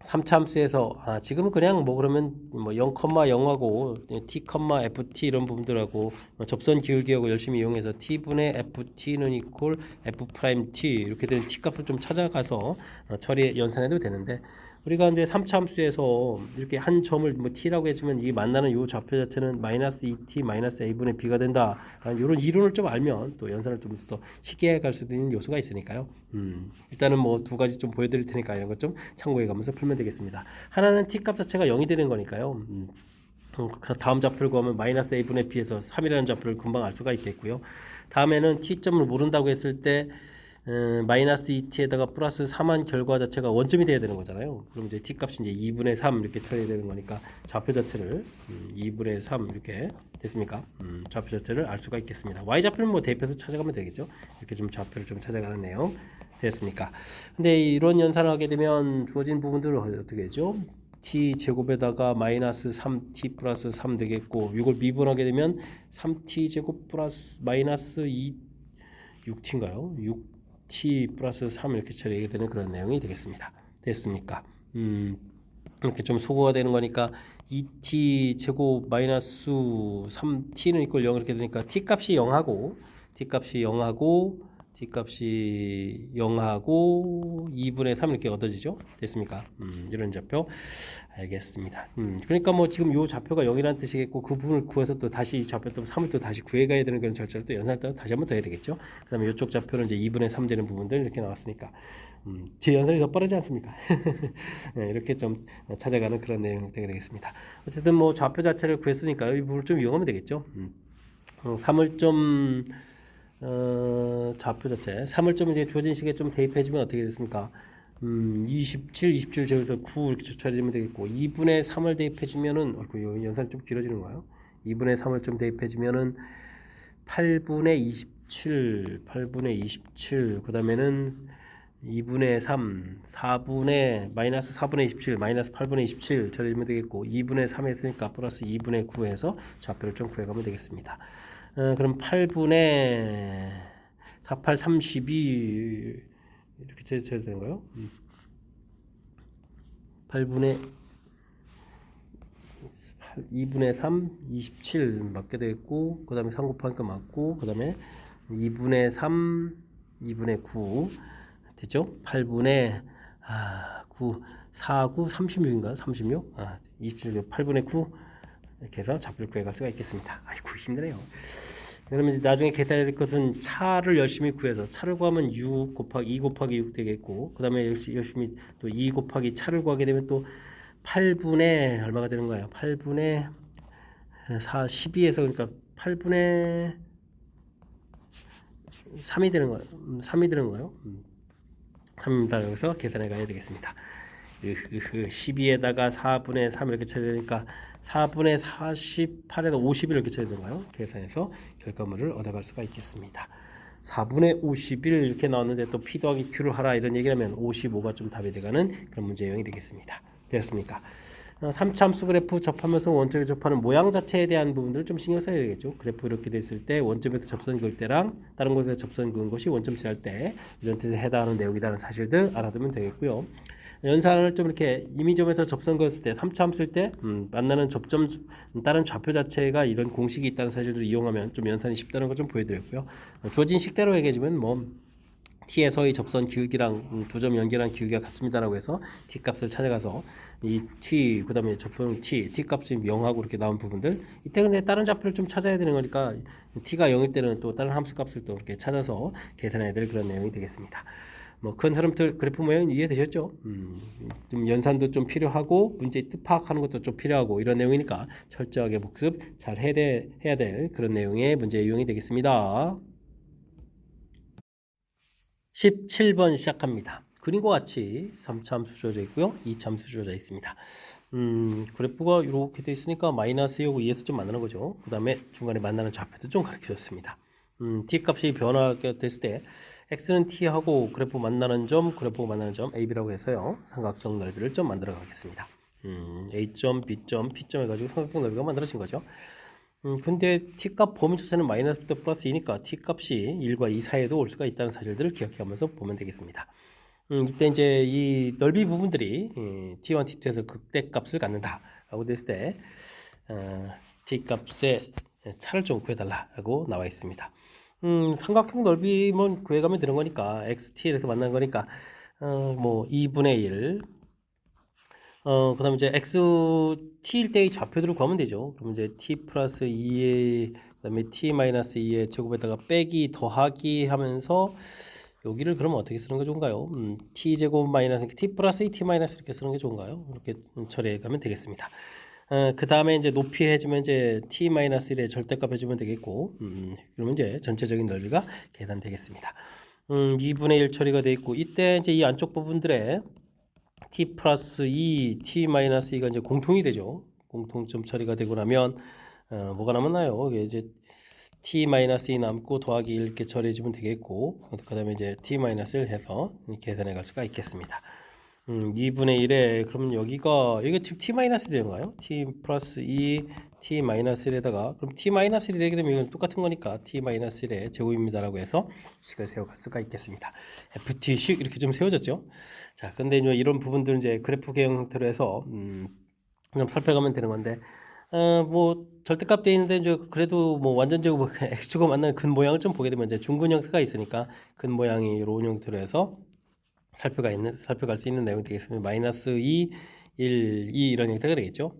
3참수에서 지금은 그냥 뭐 그러면 뭐 0,0하고 t, ft 이런 부분들하고 접선 기울기하고 열심히 이용해서 t분의 ft는 이퀄 f 프라임 t 이렇게 되는 t 값을 좀 찾아가서 처리 연산해도 되는데 우리가 이제 3참수에서 이렇게 한 점을 뭐 t라고 해주면 이 만나는 요 좌표 자체는 마이너스 2t 마이너스 a분의 b가 된다. 이런 이론을 좀 알면 또 연산을 좀 더 쉽게 갈 수도 있는 요소가 있으니까요. 일단은 뭐 두 가지 좀 보여드릴 테니까 이런 것 좀 참고해 가면서 풀면 되겠습니다. 하나는 t 값 자체가 0이 되는 거니까요. 다음 좌표를 구하면 마이너스 a분의 b에서 3이라는 좌표를 금방 알 수가 있겠고요. 다음에는 t점을 모른다고 했을 때 마이너스 2t에다가 플러스 3한 결과 자체가 원점이 돼야 되는 거잖아요. 그럼 이제 t값이 이제 2분의 3 이렇게 쳐야 되는 거니까 좌표 자체를 2분의 3 이렇게 됐습니까? 좌표 자체를 알 수가 있겠습니다. y 좌표는 뭐 대입해서 찾아가면 되겠죠. 이렇게 좀 좌표를 좀 찾아가는 내용 됐습니까? 근데 이런 연산을 하게 되면 주어진 부분들을 어떻게 되죠? t 제곱에다가 마이너스 3t 플러스 3 되겠고, 이걸 미분하게 되면 3t 제곱 플러스 마이너스 6t인가요? 6t 플러스 3 이렇게 처리하게 되는 그런 내용이 되겠습니다. 됐습니까? 이렇게 좀 소거가 되는 거니까 2t 제곱 마이너스 3t는 이꼴 0 이렇게 되니까 t 값이 0하고 t 값이 0하고 t 값이 0하고 2분의 3 이렇게 얻어지죠. 됐습니까? 이런 좌표 알겠습니다. 그러니까 뭐 지금 요 좌표가 0이라는 뜻이겠고, 그 부분을 구해서 또 다시 좌표 또 3을 또 다시 구해가야 되는 그런 절차를 또 연산을 또 다시 한번 더 해야 되겠죠. 그다음에 이쪽 좌표는 이제 2분의 3 되는 부분들 이렇게 나왔으니까 제 연산이 더 빠르지 않습니까? 네, 이렇게 좀 찾아가는 그런 내용이 되겠습니다. 어쨌든 뭐 좌표 자체를 구했으니까 이 부분을 좀 이용하면 되겠죠. 3을 좀 좌표 자체 3을 좀 이제 주어진 식에 좀 대입해주면 어떻게 됐습니까? 27 제곱해서 9 이렇게 추천해주면 되겠고, 2분의 3을 대입해주면은 연산이 좀 길어지는 거예요. 2분의 3을 좀 대입해주면은 8분의 27 그 다음에는 2분의 3 4분의 마이너스 4분의 27 마이너스 8분의 27 처리하면 되겠고, 2분의 3 했으니까 플러스 2분의 9 해서 좌표를 좀 구해가면 되겠습니다. 그럼 8분의 4, 8, 32 이렇게 쳐야 되는 거예요? 8분의 2분의 3, 27 맞게 되겠고, 그 다음에 3 곱하니까 맞고, 그 다음에 2분의 3, 2분의 9 됐죠? 8분의 9, 4, 9, 36인가요? 36? 27, 8분의 9 이렇게 해서 좌표를 구해갈 수가 있겠습니다. 아이고 힘드네요. 그러면 이제 나중에 계산해야 될 것은 차를 열심히 구해서, 차를 구하면 2 곱하기 6 되겠고, 그 다음에 열심히 또 2 곱하기 차를 구하게 되면 또 8분의 얼마가 되는 거예요? 8분의 4, 12에서 그러니까 8분의 3이 되는 거예요. 3이 되는 거예요. 3입니다. 여기서 계산해 가야 되겠습니다. 12에다가 4분의 3 이렇게 쳐야 되니까 4분의 48에다 50을 이렇게 쳐야 되나요? 계산해서 결과물을 얻어갈 수가 있겠습니다. 4분의 51 이렇게 나왔는데 또 P 더하기 Q를 하라 이런 얘기를 하면 55가 좀 답이 돼가는 그런 문제 유형이 되겠습니다. 되었습니까? 3차 함수 그래프 접하면서 원점에 접하는 모양 자체에 대한 부분들을 좀 신경 써야 되겠죠. 그래프 이렇게 됐을 때 원점에서 접선 그을 때랑 다른 곳에서 접선 그은 것이 원점 지날 때 이런 뜻에 해당하는 내용이라는 사실들 알아두면 되겠고요. 연산을 좀 이렇게 임의점에서 접선 그었을 때 3차 함수 쓸 때 만나는 접점 다른 좌표 자체가 이런 공식이 있다는 사실을 이용하면 좀 연산이 쉽다는 걸 좀 보여드렸고요. 주어진 식대로 얘기해주면 뭐 t에서의 접선 기울기랑 두 점 연결한 기울기가 같습니다라고 해서 t 값을 찾아가서 이 t 그다음에 접선 t 값이 0하고 이렇게 나온 부분들, 이때 근데 다른 좌표를 좀 찾아야 되는 거니까 t가 0일 때는 또 다른 함수 값을 또 이렇게 찾아서 계산해야 될 그런 내용이 되겠습니다. 뭐 큰 흐름들 그래프 모양 이해되셨죠? 좀 연산도 좀 필요하고 문제의 뜻 파악하는 것도 좀 필요하고 이런 내용이니까 철저하게 복습 잘 해야 될 그런 내용의 문제 유형이 되겠습니다. 17번 시작합니다. 그림과 같이 3차 함수 주어져 있고요. 2차 함수 주어져 있습니다. 그래프가 이렇게 돼 있으니까 마이너스 2하고 2에서 좀 만나는 거죠. 그 다음에 중간에 만나는 좌표도 좀 가르쳐줬습니다. t 값이 변화가 됐을 때 x는 t하고 그래프 만나는 점, ab라고 해서요. 삼각형 넓이를 좀 만들어 가겠습니다. a점, b점, p점 해가지고 삼각형 넓이가 만들어진 거죠. 근데 t값 범위 자체는 마이너스부터 플러스 2니까 t값이 1과 2 사이에도 올 수가 있다는 사실들을 기억하면서 보면 되겠습니다. 이때 이제 이 넓이 부분들이 t1, t2에서 극대값을 갖는다 라고 됐을 때 t값의 차를 좀 구해달라고 나와 있습니다. 삼각형 넓이만 구해가면 되는 거니까 xt에서 만난 거니까 뭐 2분의 1 그 다음에 이제 t일 때의 좌표들을 구하면 되죠. 그러면 이제 t 플러스 2에 그 다음에 t 마이너스 2의 제곱에다가 빼기 더하기 하면서 여기를 그러면 어떻게 쓰는 게 좋은가요? t 제곱 마이너스 t 플러스 2 t 마이너스 이렇게 쓰는 게 좋은가요? 이렇게 처리해 가면 되겠습니다. 그 다음에 이제 높이 해주면 이제 t 마이너스 1의 절대값 해주면 되겠고, 그러면 이제 전체적인 넓이가 계산되겠습니다. 2분의 1 처리가 되어 있고, 이때 이제 이 안쪽 부분들에 t 플러스 2, t 마이너스 2가 이제 공통이 되죠. 공통점 처리가 되고 나면 뭐가 남았나요? 이게 이제 t-2 남고 더하기 1 이렇게 처리해주면 되겠고, 그 다음에 이제 t-1 해서 계산해 갈 수가 있겠습니다. 2분의 1에 그러면 여기가 지금 t-1이 되는가요? t 플러스 2 t-1에다가 그럼 t-1이 되게 되면 이건 똑같은 거니까 t-1의 제곱입니다라고 해서 식을 세워갈 수가 있겠습니다. ft식 이렇게 좀 세워졌죠. 자, 근데 이제 이런 부분들은 이제 그래프 개형 형태로 해서 좀 살펴가면 되는 건데, 뭐 절대값 돼 있는데 이제 그래도 뭐 완전적으로 뭐 x축과 만나는 근 모양을 좀 보게 되면 이제 중근 형태가 있으니까 근 모양이 이런 형태로 해서 살펴갈 수 있는 내용이 되겠습니다. 마이너스 2, 1, 2 이런 형태가 되겠죠.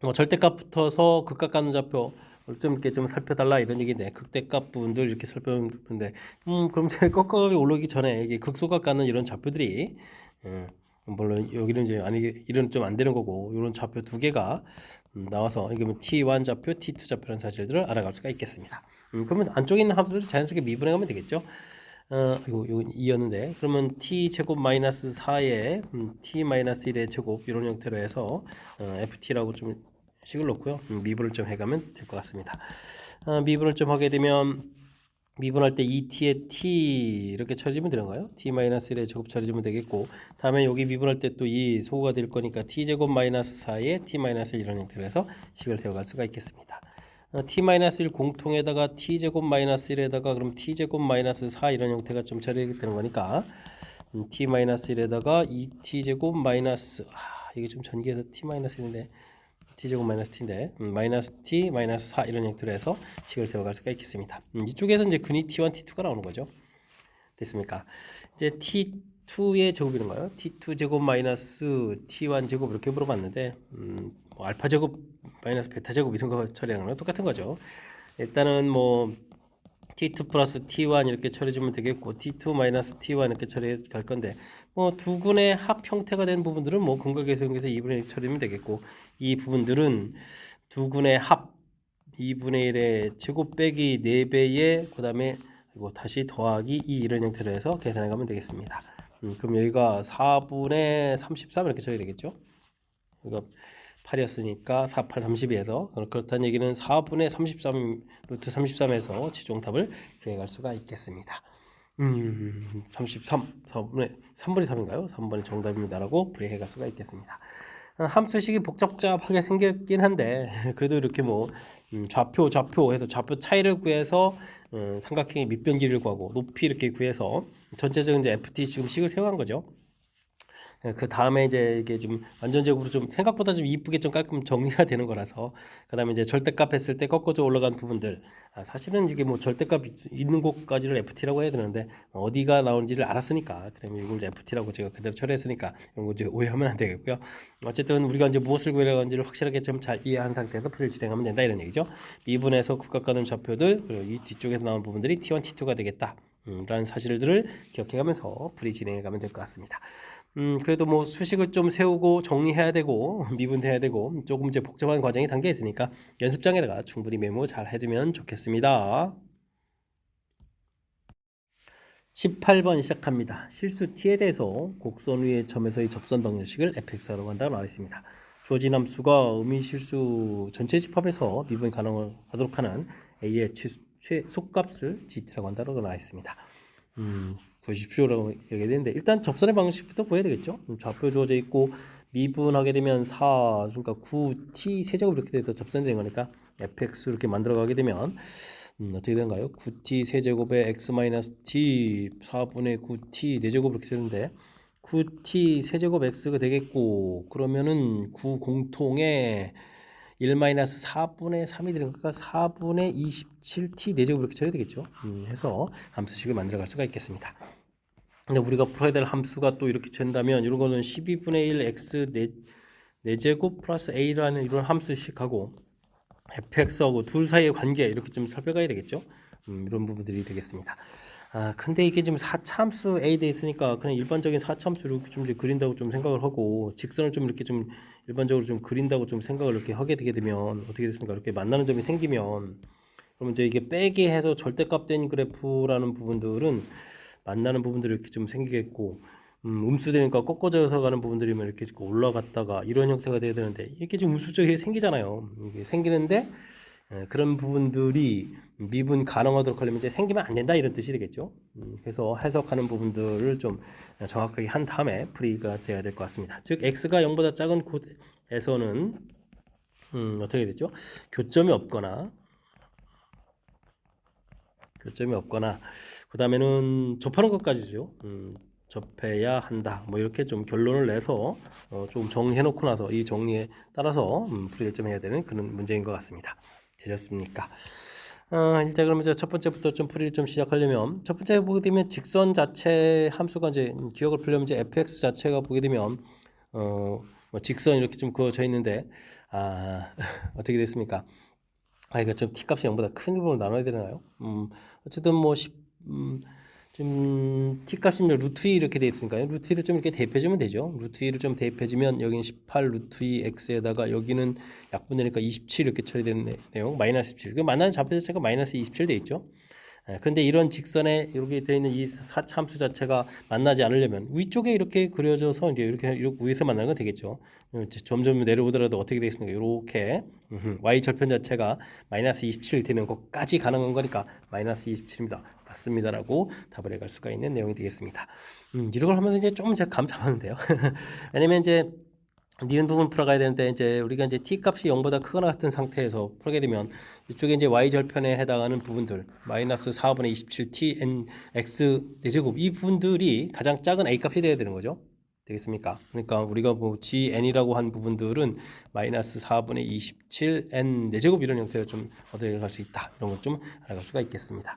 뭐 절대값 붙어서 극값 갖는 좌표 좀 이렇게 좀 살펴달라 이런 얘기인데, 극대값 부분들 이렇게 살펴보는데, 그럼 제가 꺾어가기 올라오기 전에 이게 극소값 갖는 이런 좌표들이, 물론 여기는 이제 아니 이런 좀 안 되는 거고, 이런 좌표 두 개가 나와서 이게 뭐 t1 좌표, t2 좌표라는 사실들을 알아갈 수가 있겠습니다. 그러면 안쪽에 있는 함수를 자연스럽게 미분해가면 되겠죠. 이거 2였는데 그러면 t 제곱 마이너스 4에 t 마이너스 1의 제곱 이런 형태로 해서 ft라고 좀 식을 놓고요. 미분을 좀 해가면 될 것 같습니다. 미분을 좀 하게 되면 미분할 때 2t에 t 이렇게 처리하면 되는가요? t 마이너스 1의 제곱 처리하면 되겠고, 다음에 여기 미분할 때 또 이 소거가 될 거니까 t 제곱 마이너스 4에 t 마이너스 1 이런 형태로 해서 식을 세워갈 수가 있겠습니다. t-1 공통에다가 t제곱 마이너스 1에다가 그럼 t제곱 마이너스 4 이런 형태가 좀 처리되는 거니까 t-1에다가 2t제곱 마이너스 이게 좀 전개해서 t-1인데 t제곱 마이너스 t인데 마이너스 t 마이너스 4 이런 형태로 해서 식을 세워갈 수가 있겠습니다. 이쪽에서 이제 근이 t1, t2가 나오는 거죠. 됐습니까? 이제 t2의 제곱이는 거예요. t2 제곱 마이너스 t1 제곱 이렇게 물어봤는데 뭐 알파 제곱 마이너스 베타 제곱 이런 거 처리하는 거랑 똑같은 거죠. 일단은 뭐 t2 플러스 t1 이렇게 처리해주면 되겠고, t2 마이너스 t1 이렇게 처리할 건데, 뭐 두 근의 합 형태가 된 부분들은 뭐 근각계수형에서 2분의 1 처리하면 되겠고, 이 부분들은 두 근의 합 2분의 1의 제곱 빼기 4배의 그 다음에 그리고 다시 더하기 2 이런 형태로 해서 계산해 가면 되겠습니다. 그럼 여기가 4분의 33 이렇게 처리 되겠죠. 이거 8이었으니까 4, 8, 32에서 그렇다는 얘기는 4분의 33 루트 33에서 최종답을 구해갈 수가 있겠습니다. 33 4분의 3분의 3인가요? 3번이 정답입니다라고 불해갈 수가 있겠습니다. 함수식이 복잡하게 생겼긴 한데 그래도 이렇게 뭐 좌표 해서 좌표 차이를 구해서 삼각형의 밑변 길이를 구하고 높이 이렇게 구해서 전체적인 이제 FT 지금 식을 세워간 거죠. 그 다음에 이제 이게 좀 완전적으로 좀 생각보다 좀 이쁘게 좀 깔끔 정리가 되는 거라서, 그 다음에 이제 절대값 했을 때 꺾어져 올라간 부분들, 사실은 이게 뭐 절대값 있는 곳까지를 FT라고 해야 되는데 어디가 나오는지를 알았으니까 그러면 이걸 이제 FT라고 제가 그대로 처리했으니까 이런 거 이제 오해하면 안 되겠고요. 어쨌든 우리가 이제 무엇을 구해라는지를 확실하게 좀 잘 이해한 상태에서 풀이를 진행하면 된다 이런 얘기죠. 미분에서 극각가는 좌표들 그리고 이 뒤쪽에서 나온 부분들이 T1, T2가 되겠다 라는 사실들을 기억해가면서 풀이 진행해가면 될 것 같습니다. 그래도 뭐 수식을 좀 세우고 정리해야 되고 미분해야 되고 조금 이제 복잡한 과정이 담겨 있으니까 연습장에다가 충분히 메모 잘 해두면 좋겠습니다. 18번 시작합니다. 실수 t에 대해서 곡선 위의 점에서의 접선 방정식을 fx라고 한다고 나와 있습니다. 주어진 함수가 의미 실수 전체 집합에서 미분이 가능하도록 하는 a의 최소값을 gt라고 한다고 나와 있습니다. 보십시오라고 얘기해야 되는데, 일단 접선의 방식부터 보여야 되겠죠. 좌표 주어져 있고 미분하게 되면 4 그러니까 9t 세제곱 이렇게 돼서 접선된 거니까 fx 이렇게 만들어 가게 되면 어떻게 되는가요? 9t 세제곱에 x-t 4분의 9t 4제곱 이렇게 되는데 9t 세제곱 x가 되겠고, 그러면은 9 공통에 1-4분의 3이 되는 거니까 4분의 27t 4제곱 이렇게 처리 되겠죠. 해서 함수식을 만들어 갈 수가 있겠습니다. 근데 우리가 풀어야 될 함수가 또 이렇게 된다면 이런 거는 12분의 1 x 4제곱 플러스 a라는 이런 함수식하고 fx하고 둘 사이의 관계 이렇게 좀 살펴가야 되겠죠. 이런 부분들이 되겠습니다. 근데 이게 지금 4차함수 a 돼 있으니까 그냥 일반적인 4차함수로 좀 그린다고 좀 생각을 하고, 직선을 좀 이렇게 좀 일반적으로 좀 그린다고 좀 생각을 이렇게 하게 되게 되면 어떻게 됐습니까? 이렇게 만나는 점이 생기면 그러면 이제 이게 빼기 해서 절대값 된 그래프라는 부분들은 만나는 부분들이 이렇게 좀 생기겠고, 음수되니까 꺾어져서 가는 부분들이면 이렇게 올라갔다가 이런 형태가 돼야 되는데 이게 지금 음수적이 생기잖아요. 이게 생기는데 그런 부분들이 미분 가능하도록 하려면 이제 생기면 안 된다 이런 뜻이 되겠죠. 그래서 해석하는 부분들을 좀 정확하게 한 다음에 풀이가 돼야 될 것 같습니다. 즉 x가 0보다 작은 곳에서는 어떻게 되죠? 교점이 없거나 그 다음에는 접하는 것까지죠. 접해야 한다. 뭐 이렇게 좀 결론을 내서 좀 정리해 놓고 나서 이 정리에 따라서 풀이를 좀 해야 되는 그런 문제인 것 같습니다. 되셨습니까? 일단 그러면 이제 첫 번째부터 좀 풀이를 좀 시작하려면 첫 번째 보게 되면 직선 자체 함수가 이제 기억을 풀려면 이제 fx 자체가 보게 되면 뭐 직선 이렇게 좀 그어져 있는데 어떻게 됐습니까? 이거 좀 t 값이 0보다 큰 부분을 나눠야 되나요? 어쨌든 뭐 지금 t 값이 루트 2 이렇게 돼 있으니까요. 루트 2를 좀 이렇게 대입해주면 되죠. 루트 2를 좀 대입해주면 여기는 18 루트 2 x에다가 여기는 약분되니까 27 이렇게 처리되는 내용 마이너스 17. 그 만나는 좌표 자체가 마이너스 27 돼 있죠. 근데 이런 직선에 이렇게 되어 있는 이 사참수 자체가 만나지 않으려면 위쪽에 이렇게 그려져서 이제 이렇게 위에서 만나는 건 되겠죠. 점점 내려오더라도 어떻게 되겠습니까? 이렇게 y 절편 자체가 마이너스 27 되는 것까지 가능한 거니까 마이너스 27입니다. 맞습니다라고 답을 해갈 수가 있는 내용이 되겠습니다. 이런 걸 하면 이제 좀 제가 감 잡았는데요. 왜냐면 이제 니은 부분 풀어가야 되는데 이제 우리가 이제 t 값이 0보다 크거나 같은 상태에서 풀게 되면 이쪽에 이제 y 절편에 해당하는 부분들 마이너스 4분의 27 t n x 제곱 이 부분들이 가장 작은 a 값이 돼야 되는 거죠. 되겠습니까? 그러니까 우리가 뭐 gn이라고 한 부분들은 마이너스 4분의 27 n 제곱 이런 형태로 좀 얻어갈 수 있다. 이런 걸 좀 알아갈 수가 있겠습니다.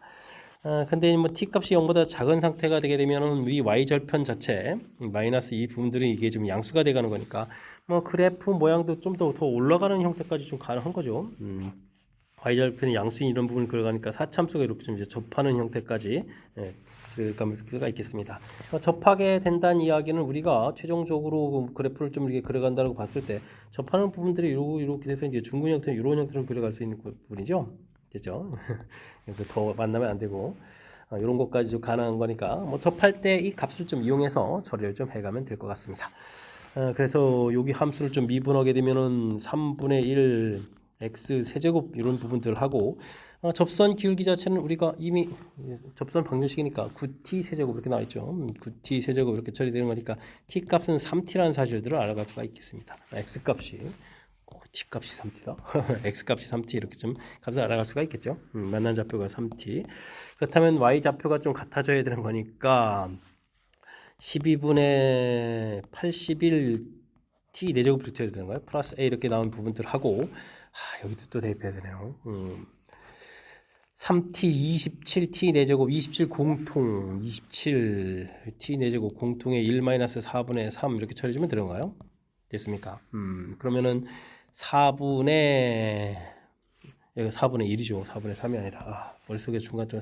근데 뭐 t 값이 0보다 작은 상태가 되게 되면은 위 y 절편 자체 마이너스 이 부분들이 이게 좀 양수가 돼가는 거니까 뭐 그래프 모양도 좀 더 올라가는 형태까지 좀 가능한 거죠. y 절편의 양수인 이런 부분을 그려가니까 사참수가 이렇게 좀 이제 접하는 형태까지 그럴 수가 있겠습니다. 접하게 된다는 이야기는 우리가 최종적으로 그래프를 좀 이렇게 그려간다고 봤을 때 접하는 부분들이 이렇게 돼서 이제 둥근 형태 이런 형태로 그려갈 수 있는 부분이죠. 됐죠? 그래서 더 만나면 안 되고 이런 것까지 좀 가능한 거니까 뭐 접할 때 이 값을 좀 이용해서 처리를 좀 해가면 될 것 같습니다. 그래서 여기 함수를 좀 미분하게 되면은 3분의 1 x 세제곱 이런 부분들 하고 접선 기울기 자체는 우리가 이미 접선 방정식이니까 9t 세제곱 이렇게 나와 있죠. 9t 세제곱 이렇게 처리되는 거니까 t 값은 3t라는 사실들을 알아갈 수가 있겠습니다. x 값이 t 값이 3t다. x 값이 3t 이렇게 좀 값을 알아갈 수가 있겠죠. 만난 좌표가 3t. 그렇다면 y 좌표가 좀 같아져야 되는 거니까 12분의 81 t 4제곱 이렇게 해야 되는 거예요. 플러스 a 이렇게 나온 부분들 하고 여기도 또 대입해야 되네요. 3t 27t 4제곱 27 공통 27t 4제곱 공통의 1-4분의 3 이렇게 처리해주면 되는가요? 됐습니까? 그러면은 4분의 1이죠. 4분의 3이 아니라 머릿속에 순간 좀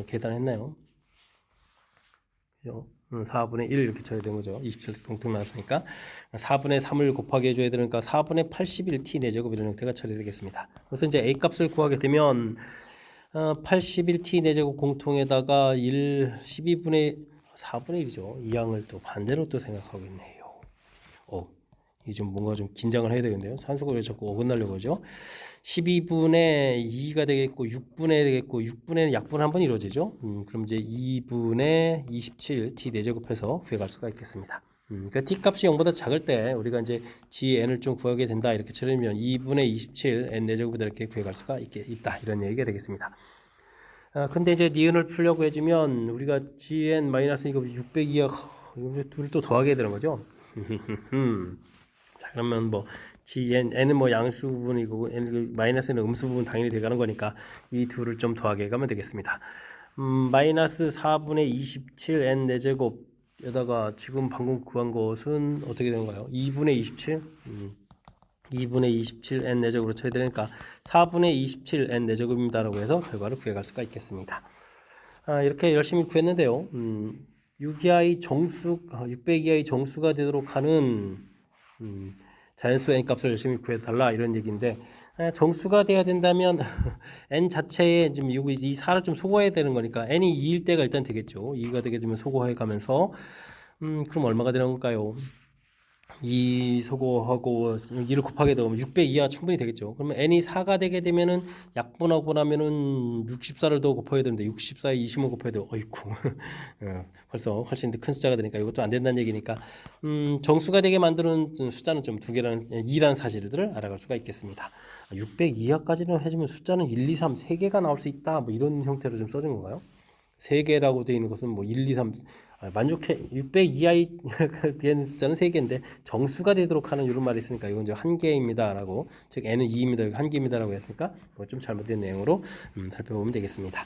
계산했나요? 그죠? 4분의 1 이렇게 쳐야 되는 거죠. 27 공통 나왔으니까 4분의 3을 곱하게 해줘야 되니까 4분의 81t 4제곱 이런 형태가 처리되겠습니다. 그래서 이제 a 값을 구하게 되면 81t 4제곱 공통에다가 12분의 4분의 1이죠. 이 양을 또 반대로 또 생각하고 있네요. 이 좀 뭔가 좀 긴장을 해야 되겠는데요. 산수가 왜 자꾸 어긋나려고 하죠? 12분의 2가 되겠고 6분의 되겠고 6분의 약분 한번 이루어지죠. 그럼 이제 2분의 27 t 4제곱해서 구해갈 수가 있겠습니다. 그러니까 t 값이 0보다 작을 때 우리가 이제 gn을 좀 구하게 된다 이렇게 처리하면 2분의 27 n 4제곱이다 이렇게 구해갈 수가 있다 이런 얘기가 되겠습니다. 근데 이제 니은을 풀려고 해주면 우리가 gn 마이너스 이거 602야 둘을 또 더하게 되는 거죠. 자 그러면 뭐 n은 뭐 양수 부분이고 마이너스는 음수 부분 당연히 돼가는 거니까 이 둘을 좀 더하게 가면 되겠습니다. 마이너스 4분의 27 n 4제곱에다가 지금 방금 구한 것은 어떻게 되는가요? 2분의 27 2분의 27 n 4제곱으로 쳐야 되니까 4분의 27 n 4제곱입니다 라고 해서 결과를 구해갈 수가 있겠습니다. 이렇게 열심히 구했는데요. 602i 정수가 되도록 하는 자연수 n 값을 열심히 구해달라 이런 얘기인데 정수가 돼야 된다면 n 자체에 지금 이 4를 좀 소거해야 되는 거니까 n이 2일 때가 일단 되겠죠. 2가 되게 되면 소거해 가면서 그럼 얼마가 되는 걸까요? 2 소거하고 2를 곱하게 되면 600 이하 충분히 되겠죠. 그러면 n이 4가 되게 되면은 약분하고 나면은 64를 더 곱해야 되는데 64에 25 곱해야 돼요. 어이쿠. 벌써 훨씬 더 큰 숫자가 되니까 이것도 안 된다는 얘기니까 정수가 되게 만드는 숫자는 좀 2라는 사실을 알아갈 수가 있겠습니다. 600 이하까지는 해주면 숫자는 1, 2, 3 3개가 나올 수 있다. 뭐 이런 형태로 좀 써준 건가요? 3개라고 되어 있는 것은 뭐 1, 2, 3 만족해 600 이하의 되는 숫자는 3개인데 정수가 되도록 하는 이런 말이 있으니까 이건 이제 1개입니다라고 즉 n은 2입니다. 1개입니다라고 했으니까 뭐 좀 잘못된 내용으로 살펴보면 되겠습니다.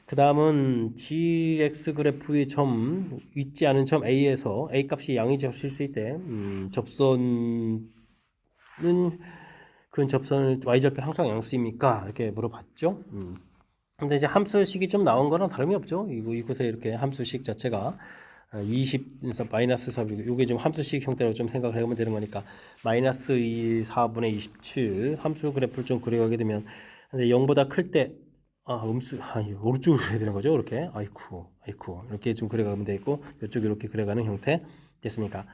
그 다음은 gx 그래프의 점 있지 않은 점 A에서 A 값이 양이 실수일 때 접선은 그 접선을 y절편 항상 양수입니까? 이렇게 물어봤죠. 근데 이제 함수식이 좀 나온 거랑 다름이 없죠. 이곳에 이렇게 함수식 자체가 20에서 마이너스 4, 이게 좀 함수식 형태로 좀 생각을 해보면 되는 거니까 마이너스 2, 4분의 27 함수 그래프를 좀 그려가게 되면 근데 0보다 클 때 오른쪽으로 해야 되는 거죠. 이렇게 아이쿠 이렇게 좀 그려가면 되겠고 이쪽 이렇게 그려가는 형태 됐습니까?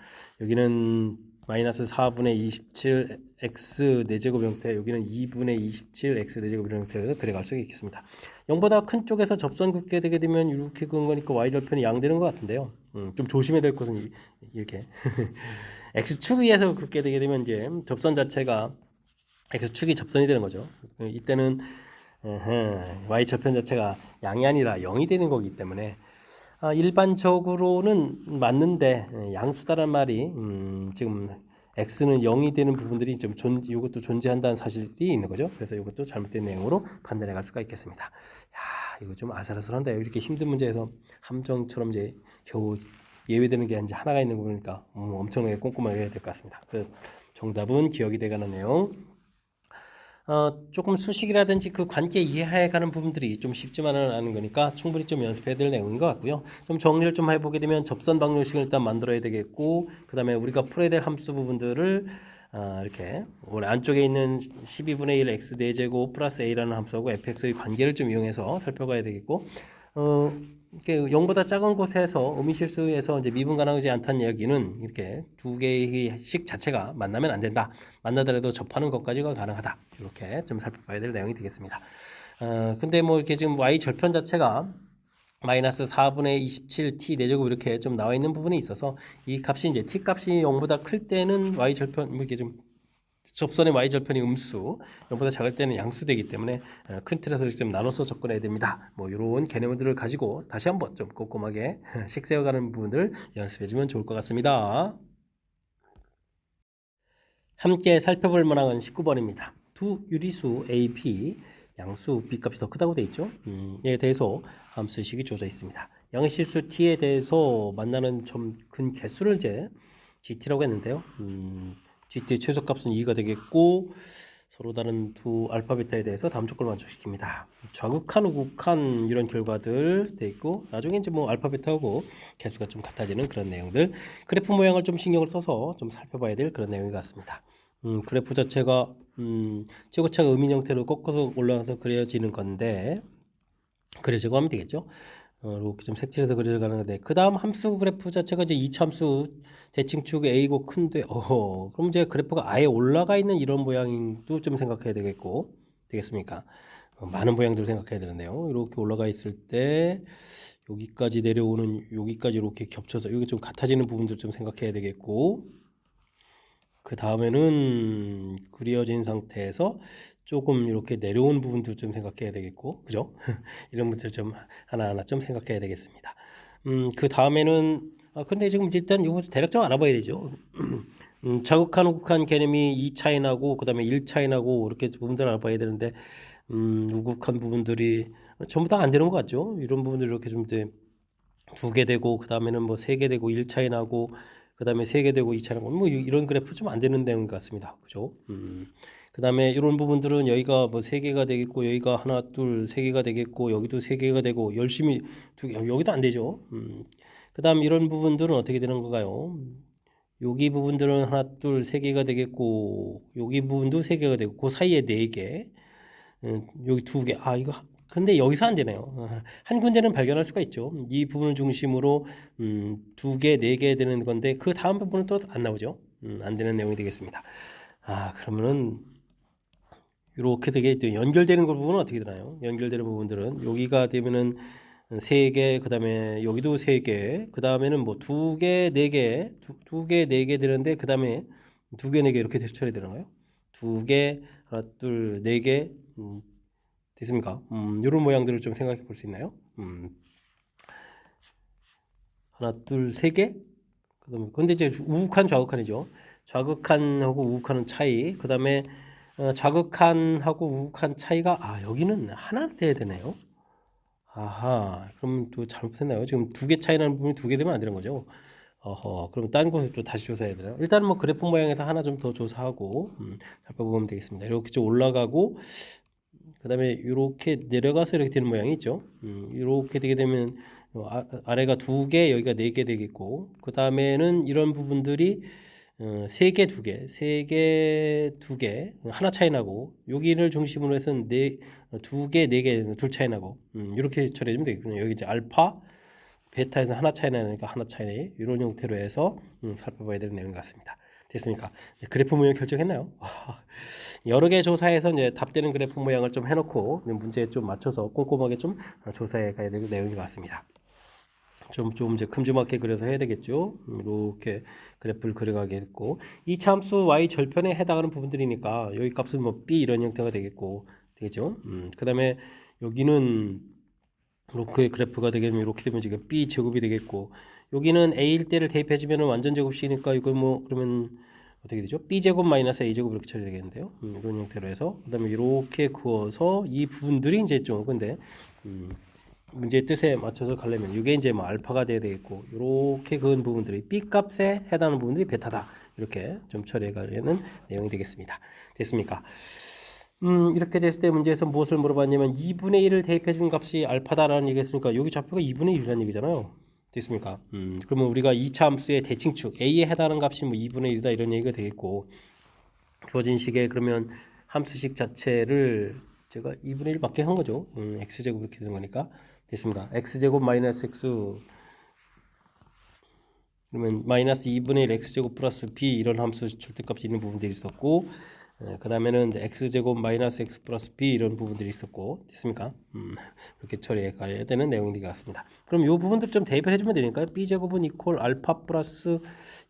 여기는 마이너스 4분의 27 x 4제곱 형태, 여기는 2분의 27 x 4제곱 이런 형태로 그려갈 수 있겠습니다. 0보다 큰 쪽에서 접선 긋게 되게 되면 이렇게 그은 거니까 y절편이 양되는 것 같은데요. 좀 조심해야 될 것은 이렇게 x축 위에서 긋게 되게 되면 이제 접선 자체가 x축이 접선이 되는 거죠. 이때는 y절편 자체가 양이 아니라 0이 되는 거기 때문에 일반적으로는 맞는데 양수다란 말이 지금 x는 0이 되는 부분들이 좀 이것도 존재한다는 사실이 있는 거죠. 그래서 이것도 잘못된 내용으로 판단해 갈 수가 있겠습니다. 야, 이거 좀 아슬아슬한데요. 이렇게 힘든 문제에서 함정처럼 이제 겨우 예외되는 게 이제 하나가 있는 거 보니까 엄청나게 꼼꼼하게 해야 될 것 같습니다. 그래서 정답은 기억이 돼가는 내용. 조금 수식이라든지 그 관계 이해해가는 부분들이 좀 쉽지만은 않은 거니까 충분히 좀 연습해야 될 내용인 것 같고요. 좀 정리를 좀 해보게 되면 접선 방정식을 일단 만들어야 되겠고, 그 다음에 우리가 풀어야 될 함수 부분들을 이렇게 안쪽에 있는 12분의 1 x 4제곱 플러스 a라는 함수하고 fx의 관계를 좀 이용해서 살펴봐야 되겠고, 이렇게 0보다 작은 곳에서 음이실수에서 이제 미분 가능하지 않다는 이야기는 이렇게 두 개의 식 자체가 만나면 안 된다. 만나더라도 접하는 것까지가 가능하다. 이렇게 좀 살펴봐야 될 내용이 되겠습니다. 근데 뭐 이렇게 지금 y 절편 자체가 마이너스 4분의 27t 4제곱 이렇게 좀 나와 있는 부분이 있어서 이 값이 이제 t 값이 0보다 클 때는 y 절편 이렇게 좀 접선의 y절편이 음수, 0보다 작을 때는 양수되기 때문에 큰 틀에서 좀 나눠서 접근해야 됩니다. 뭐 이런 개념들을 가지고 다시 한번 좀 꼼꼼하게 식세워가는 부분들 연습해주면 좋을 것 같습니다. 함께 살펴볼 문항은 19번입니다. 두 유리수 A, B, 양수 B 값이 더 크다고 되어 있죠. 이에 대해서 함수식이 주어져 있습니다. 양의 실수 T에 대해서 만나는 점 근 개수를 이제 GT라고 했는데요. GT의 최소값은 2가 되겠고 서로 다른 두 알파 베타에 대해서 다음 조건을 만족시킵니다. 좌극한 우극한 이런 결과들 돼 있고 나중에 이제 뭐 알파 베타하고 개수가 좀 같아지는 그런 내용들 그래프 모양을 좀 신경을 써서 좀 살펴봐야 될 그런 내용인 것 같습니다. 그래프 자체가 최고차가 음인 형태로 꺾어서 올라가서 그려지는 건데 그려지고 하면 되겠죠. 이렇게 좀 색칠해서 그려가는 건데 그 다음 함수 그래프 자체가 이제 이차함수 대칭축 A고 큰데 그럼 이제 그래프가 아예 올라가 있는 이런 모양도 좀 생각해야 되겠고 되겠습니까? 많은 모양들을 생각해야 되는데요. 이렇게 올라가 있을 때 여기까지 내려오는 여기까지 이렇게 겹쳐서 여기 좀 같아지는 부분들 좀 생각해야 되겠고 그 다음에는 그려진 상태에서 조금 이렇게 내려온 부분도 좀 생각해야 되겠고, 그죠? 이런 것들 좀 하나하나 좀 생각해야 되겠습니다. 그 다음에는, 근데 지금 일단 이거 대략 알아봐야 되죠. 자극한, 우극한 개념이 2차이 나고, 그 다음에 1차이 나고, 이렇게 부분들 알아봐야 되는데, 우극한 부분들이 전부 다 안 되는 것 같죠? 이런 부분들 이렇게 좀 두 개 되고, 그 다음에는 뭐 세 개 되고, 1차이 나고, 그 다음에 3개 되고 2차 나고 뭐 이런 그래프 좀 안 되는 내용 같습니다. 그죠? 그 다음에 이런 부분들은 여기가 뭐 3개가 되겠고 여기가 하나 둘 3개가 되겠고 여기도 3개가 되고 열심히 여기도 안 되죠. 그 다음 이런 부분들은 어떻게 되는 건가요? 여기 부분들은 하나 둘 3개가 되겠고 여기 부분도 3개가 되고 그 사이에 4개 여기 2개 이거 근데 여기서 안 되네요. 한 군데는 발견할 수가 있죠. 이 부분을 중심으로 2개, 4개 되는 건데 그 다음 부분은 또 안 나오죠. 안 되는 내용이 되겠습니다. 그러면은 이렇게 되게 또 연결되는 부분은 어떻게 되나요? 연결되는 부분들은 여기가 되면은 3개, 그 다음에 여기도 3개, 그 다음에는 뭐 2개, 4개, 2개, 4개 되는데 그 다음에 2개, 4개 이렇게 처리되나요? 2개, 하나, 둘, 4개, 됐습니까? 이런 모양들을 좀 생각해 볼 수 있나요? 하나, 둘, 3개? 그다음에 근데 이제 우극한, 좌극한이죠. 좌극한하고 우극한은 차이. 그 다음에 좌극한하고 우극한 차이가 여기는 하나 돼야 되네요. 아하, 그럼 또 잘못했나요? 지금 2개 차이 나는 부분이 2개 되면 안 되는 거죠. 그럼 다른 곳을 또 다시 조사해야 되나요? 일단 뭐 그래프 모양에서 하나 좀 더 조사하고 살펴보면 되겠습니다. 이렇게 좀 올라가고 그 다음에 이렇게 내려가서 이렇게 되는 모양이 있죠. 이렇게 되게 되면 아래가 2개, 여기가 4개 되겠고 그 다음에는 이런 부분들이 3개, 2개, 3개, 2개 하나 차이 나고 여기를 중심으로 해서 2개, 4개 둘 차이 나고 이렇게 처리해주면 되겠군요. 여기 이제 알파, 베타에서 하나 차이 나니까 하나 차이 이런 형태로 해서 살펴봐야 되는 내용 같습니다. 됐습니까? 그래프 모양 결정했나요? 여러 개 조사해서 이제 답되는 그래프 모양을 좀 해놓고 문제에 좀 맞춰서 꼼꼼하게 좀 조사해 가야 되는 내용인 것 같습니다. 좀 이제 큼지막하게 그려서 해야 되겠죠. 이렇게 그래프를 그려가게 했고 이 참수 y 절편에 해당하는 부분들이니까 여기 값은 뭐 b 이런 형태가 되겠고 되겠죠. 그 다음에 여기는 이렇게 그래프가 되겠면 이렇게 되면 지금 b 제곱이 되겠고 여기는 a일 때를 대입해주면 완전 제곱식이니까 이거 뭐 그러면 어떻게 되죠? b 제곱 마이너스 a 제곱 이렇게 처리되겠는데요. 이런 형태로 해서 그다음에 이렇게 그어서 이 부분들이 이제 좀 근데 문제의 뜻에 맞춰서 가려면 이게 이제 뭐 알파가 돼야 되겠고 이렇게 그은 부분들이 b 값에 해당하는 부분들이 베타다 이렇게 좀 처리해 가려는 내용이 되겠습니다. 됐습니까? 이렇게 됐을 때 문제에서 무엇을 물어봤냐면 2분의 1을 대입해 준 값이 알파다라는 얘기했으니까 여기 좌표가 2분의 1이라는 얘기잖아요. 됐습니까? 그러면 우리가 2차 함수의 대칭축 a에 해당하는 값이 뭐 2분의 1이다 이런 얘기가 되겠고 주어진 식에 그러면 함수식 자체를 제가 2분의 1 맞게 한 거죠. x제곱 이렇게 되는 거니까 됐습니다. x제곱 마이너스 x 그러면 마이너스 2분의 1 x제곱 플러스 b 이런 함수 절대값이 있는 부분들이 있었고 그 다음에는 x제곱 마이너스 x 플러스 b 이런 부분들이 있었고 됐습니까? 이렇게 처리해 가야 되는 내용인 것 같습니다. 그럼 이 부분들 좀 대입을 해주면 되니까요. b제곱은 이퀄 알파 플러스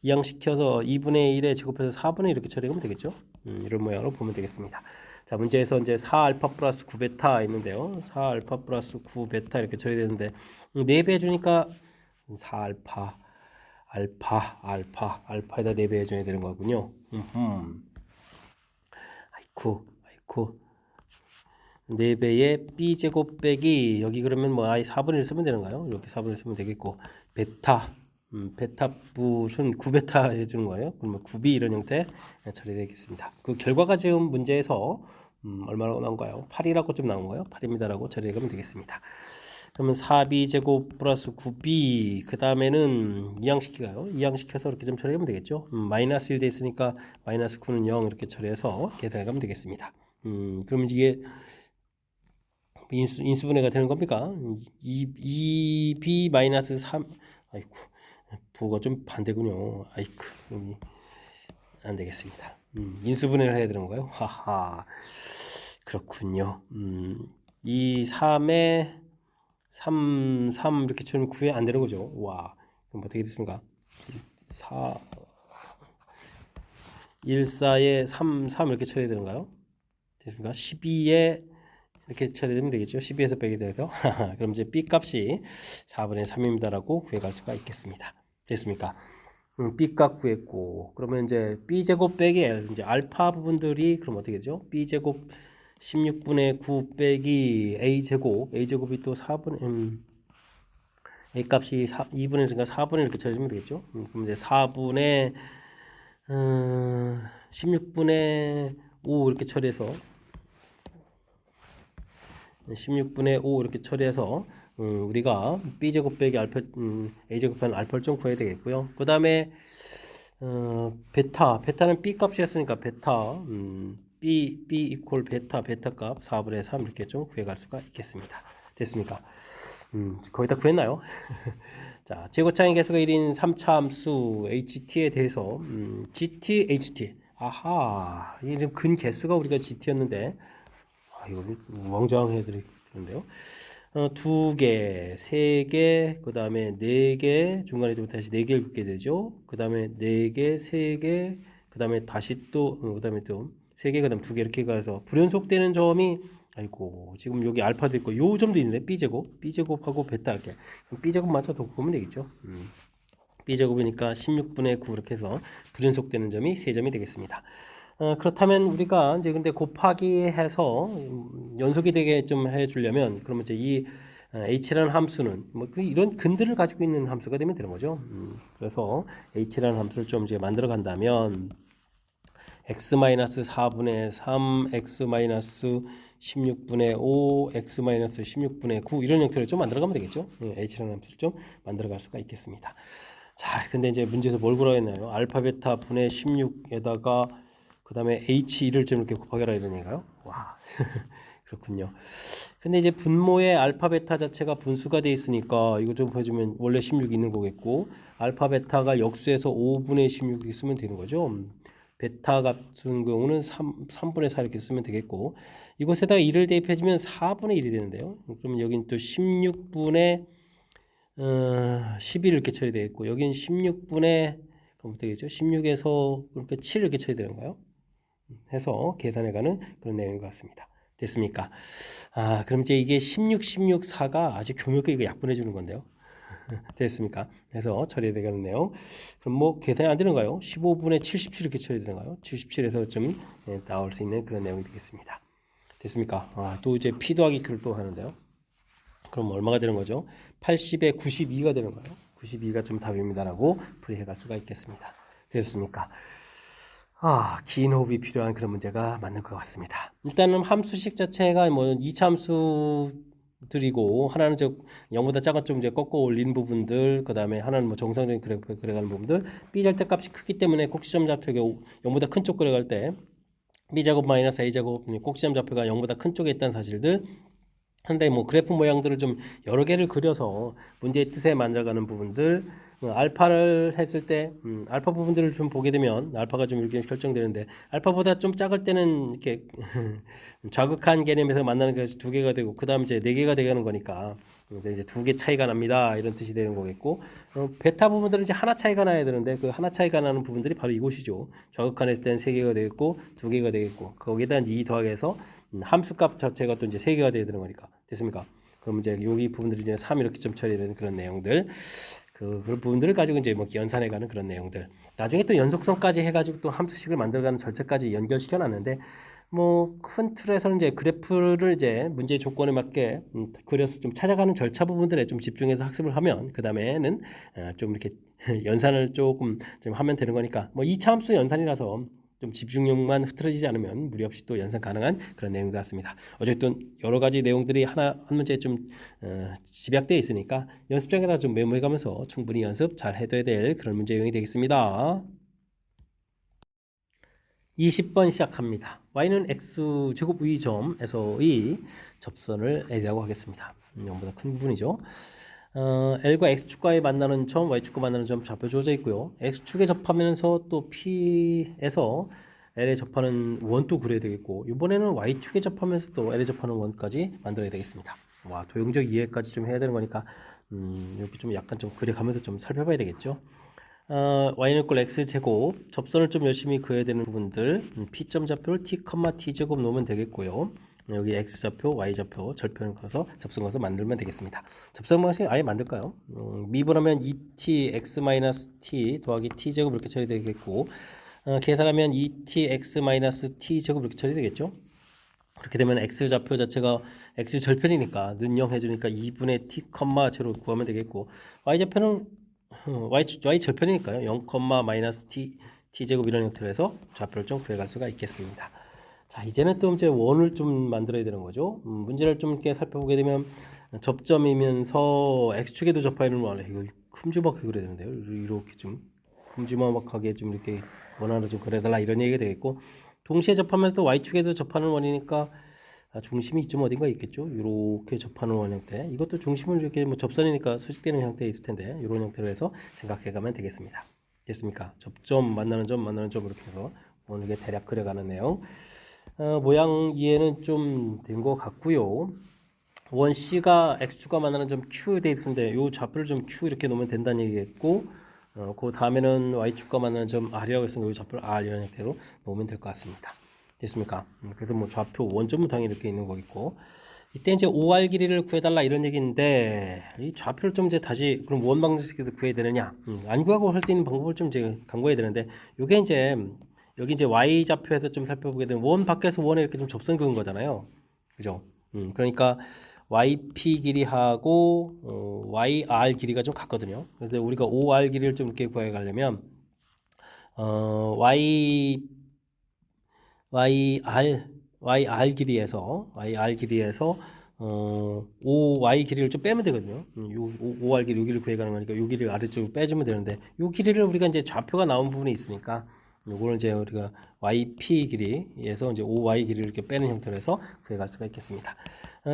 이항시켜서 2분의 1에 제곱해서 4분의 이렇게 처리하면 되겠죠. 이런 모양으로 보면 되겠습니다. 자, 문제에서 이제 4알파 플러스 9베타 있는데요. 4알파 플러스 9베타 이렇게 처리되는데 4배 해주니까 4알파 알파에다 4배 해줘야 되는 거군요. 아이쿠 4배의 b제곱 빼기 여기 그러면 뭐 4분의 1 쓰면 되는가요? 이렇게 4분의 1 쓰면 되겠고 베타 베타 붓은 9베타 해주는 거예요. 그러면 9b 이런 형태 처리되겠습니다. 그 결과가 지금 문제에서 얼마나 나온가요? 8이라고 좀 나온 거예요. 8입니다라고 처리하면 되겠습니다. 그러면 4b 제곱 플러스 9b 그 다음에는 이항시키가요. 이항시켜서 이렇게 좀 처리하면 되겠죠. 마이너스 1 돼 있으니까 마이너스 9는 0 이렇게 처리해서 계산하면 되겠습니다. 그러면 이게 인수분해가 되는 겁니까? 2b 마이너스 3 아이고 부호가 좀 반대군요. 아이고 안 되겠습니다. 인수분해를 해야 되는 건가요? 하하 그렇군요. 이 3에 3 이렇게 치면 9에 안 되는 거죠. 와 그럼 어떻게 됐습니까? 4 1, 4에 3 이렇게 처리해야 되는가요? 됐습니까? 12에 이렇게 처리되면 되겠죠. 12에서 빼게 돼서 그럼 이제 b 값이 4분의 3입니다라고 구해갈 수가 있겠습니다. 됐습니까? b 값 구했고 그러면 이제 b 제곱 빼기 이제 알파 부분들이 그럼 어떻게 되죠? b 제곱 16분의 9 빼기 a 제곱이 또 4분의 a 값이 2분의 1이니까 4분의 이렇게 처리하면 되겠죠. 그럼 이제 4분의 16분의 5 이렇게 처리해서 16분의 5 이렇게 처리해서 우리가 b제곱 빼기 알파 a제곱하는 알파를 좀 구해야 되겠고요. 그 다음에 베타는 b 값이었으니까 베타 b 이퀄 베타 값 4분의 3 이렇게 좀 구해갈 수가 있겠습니다. 됐습니까? 거의 다 구했나요? 자, 제곱창의 개수가 1인 3차 함수 ht에 대해서 gt, ht. 아하, 이게 지금 근 개수가 우리가 gt였는데 이거 우왕좌왕 해드리는데요. 2개, 3개, 그 다음에 4개, 중간에 또 다시 4개를 긋게 되죠. 그 다음에 4개, 3개, 그 다음에 다시 또, 그 다음에 또 3개, 그 다음에 2개 이렇게 가서 불연속되는 점이, 아이고, 지금 여기 알파도 있고, 요 점도 있는데, B제곱하고 베타 할게. B제곱 맞춰서 보면 되겠죠. B제곱이니까 16분의 9 이렇게 해서 불연속되는 점이 3점이 되겠습니다. 그렇다면 우리가 이제 근데 곱하기 해서 연속이 되게 좀 해주려면 그러면 이제 이 h라는 함수는 뭐 이런 근들을 가지고 있는 함수가 되면 되는 거죠. 그래서 h라는 함수를 좀 이제 만들어 간다면 x-4분의 3, x-16분의 5, x-16분의 9 이런 형태로 좀 만들어 가면 되겠죠. h라는 함수를 좀 만들어 갈 수가 있겠습니다. 자, 근데 이제 문제에서 뭘 구하라 했나요? 알파 베타 분의 16에다가 그 다음에 H2를 좀 이렇게 곱하게라 이런 얘기가요? 와, 그렇군요. 근데 이제 분모의 알파 베타 자체가 분수가 돼 있으니까 이거 좀 해주면 원래 16 있는 거겠고 알파 베타가 역수에서 5분의 16 쓰면 되는 거죠. 베타 같은 경우는 3분의 4 이렇게 쓰면 되겠고 이곳에다가 1을 대입해주면 4분의 1이 되는데요. 그러면 여긴 또 16분의 11 이렇게 처리되어 있고 여긴 16분의 그럼 되겠죠. 16에서 그러니까 7 이렇게 처리되는가요? 해서 계산해가는 그런 내용인 것 같습니다. 됐습니까? 아, 그럼 이제 이게 16, 16, 4가 아주 교묘하게 이거 약분해 주는 건데요. 됐습니까? 그래서 처리되는 내용. 그럼 뭐 계산이 안 되는가요? 15분의 77 이렇게 처리되는가요? 77에서 좀 나올 수 있는 그런 내용이 되겠습니다. 됐습니까? 아, 또 이제 p 더하기 q를 또 하는데요. 그럼 얼마가 되는 거죠? 80에 92가 되는 거예요. 92가 좀 답입니다라고 풀이해 갈 수가 있겠습니다. 되셨습니까? 아, 긴 호흡이 필요한 그런 문제가 맞는 것 같습니다. 일단은 함수식 자체가 뭐 2차 함수들이고 하나는 저 0보다 작은 좀 이제 꺾어 올린 부분들, 그 다음에 하나는 뭐 정상적인 그래프 그려가는 부분들. B 절대값이 크기 때문에 꼭지점 좌표가 0보다 큰 쪽 그려갈 때 B제곱 마이너스 A제곱 꼭지점 좌표가 0보다 큰 쪽에 있다는 사실들. 근데 뭐 그래프 모양들을 좀 여러 개를 그려서 문제의 뜻에 만져가는 부분들 알파를 했을 때 알파 부분들을 좀 보게 되면 알파가 좀 이렇게 결정되는데 알파보다 좀 작을 때는 이렇게 좌극한 개념에서 만나는 것이 두 개가 되고 그 다음 이제 네 개가 되는 거니까 이제 두 개 차이가 납니다 이런 뜻이 되는 거겠고 베타 부분들은 이제 하나 차이가 나야 되는데 그 하나 차이가 나는 부분들이 바로 이곳이죠. 좌극한했을 때는 세 개가 되겠고 두 개가 되겠고 거기에다 이제 2 더하기해서 함수값 자체가 또 이제 세 개가 돼야 되는 거니까 됐습니까? 그럼 이제 여기 부분들이 이제 3 이렇게 좀 처리되는 그런 내용들. 그런 부분들을 가지고 이제 뭐 연산해가는 그런 내용들. 나중에 또 연속성까지 해가지고 또 함수식을 만들어가는 절차까지 연결시켜 놨는데 뭐 큰 틀에서는 이제 그래프를 이제 문제의 조건에 맞게 그려서 좀 찾아가는 절차 부분들에 좀 집중해서 학습을 하면 그 다음에는 좀 이렇게 연산을 조금 좀 하면 되는 거니까 뭐 2차 함수 연산이라서 좀 집중력만 흐트러지지 않으면 무리 없이 또 연산 가능한 그런 내용 같습니다. 어쨌든 여러 가지 내용들이 한 문제에 좀 집약되어 있으니까 연습장에다 좀 메모해가면서 충분히 연습 잘 해둬야 될 그런 문제 유형이 되겠습니다. 20번 시작합니다. y는 x제곱 위점에서의 접선을 L이라고 하겠습니다. 0보다 큰 부분이죠. L과 X축과에 만나는 점, Y축과 만나는 점 좌표 주어져 있고요. X축에 접하면서 또 P에서 L에 접하는 원도 그려야 되겠고 이번에는 Y축에 접하면서 또 L에 접하는 원까지 만들어야 되겠습니다. 와, 도형적 이해까지 좀 해야 되는 거니까 이렇게 좀 약간 좀 그려가면서 좀 살펴봐야 되겠죠. y는 equal x제곱 접선을 좀 열심히 그어야 되는 부분들 p점 좌표를 t, t제곱 놓으면 되겠고요. 여기 x좌표, y좌표 절편을 가서 접선 가서 만들면 되겠습니다. 접선 방식 아예 만들까요? 미분하면 2t x-t 더하기 t제곱 이렇게 처리되겠고 계산하면 2t x-t제곱 이렇게 처리되겠죠. 그렇게 되면 x좌표 자체가 x 절편이니까 는영 해주니까 2분의 t, 제로 구하면 되겠고 y좌표는 y 절편이니까요. 0, t제곱 이런 형태로 해서 좌표를 좀 구해갈 수가 있겠습니다. 자, 이제는 또 이제 원을 좀 만들어야 되는 거죠. 문제를 좀 이렇게 살펴보게 되면 접점이면서 x축에도 접하는 원 이거 큼지막하게 그려야 되는데요. 이렇게 좀 큼지막하게 좀 이렇게 원하는 좀 그려달라 이런 얘기가 되겠고 동시에 접하면서 y축에도 접하는 원이니까 중심이 이쯤 어딘가 있겠죠. 이렇게 접하는 원 형태. 이것도 중심을 이렇게 뭐 접선이니까 수직되는 형태에 있을 텐데 이런 형태로 해서 생각해 가면 되겠습니다. 됐습니까? 접점 만나는 점 만나는 점 이렇게 해서 오늘 게 대략 그려가는 내용. 모양 이해는 좀 된 것 같고요. 원 C가 X축과 만나는 점 Q 돼 있는데 요 좌표를 좀 Q 이렇게 놓으면 된다는 얘기겠고 그 다음에는 Y축과 만나는 점 R이라고 했으니까 요 좌표를 R 이런 형태로 놓으면 될 것 같습니다. 됐습니까? 그래서 뭐 좌표 원점은 당연히 이렇게 있는 거겠고 이때 이제 OR 길이를 구해달라 이런 얘기인데 이 좌표를 좀 이제 다시 그럼 원 방식에서 구해야 되느냐 안 구하고 할 수 있는 방법을 좀 이제 강구해야 되는데 요게 이제 여기 이제 Y 좌표에서 좀 살펴보게 되면 원 밖에서 원에 이렇게 좀 접선 그은 거잖아요. 그죠? 그러니까 YP 길이하고 YR 길이가 좀 같거든요. 그래서 우리가 OR 길이를 좀 이렇게 구해 가려면 YR 길이에서 OY 길이를 좀 빼면 되거든요. 요 OR 길이 여기를 구해가는 거니까 요 길이를 아래쪽으로 빼주면 되는데 요 길이를 우리가 이제 좌표가 나온 부분이 있으니까 요거는 이제 우리가 YP 길이에서 이제 OY 길이를 이렇게 빼는 형태로 해서 구해갈 수가 있겠습니다.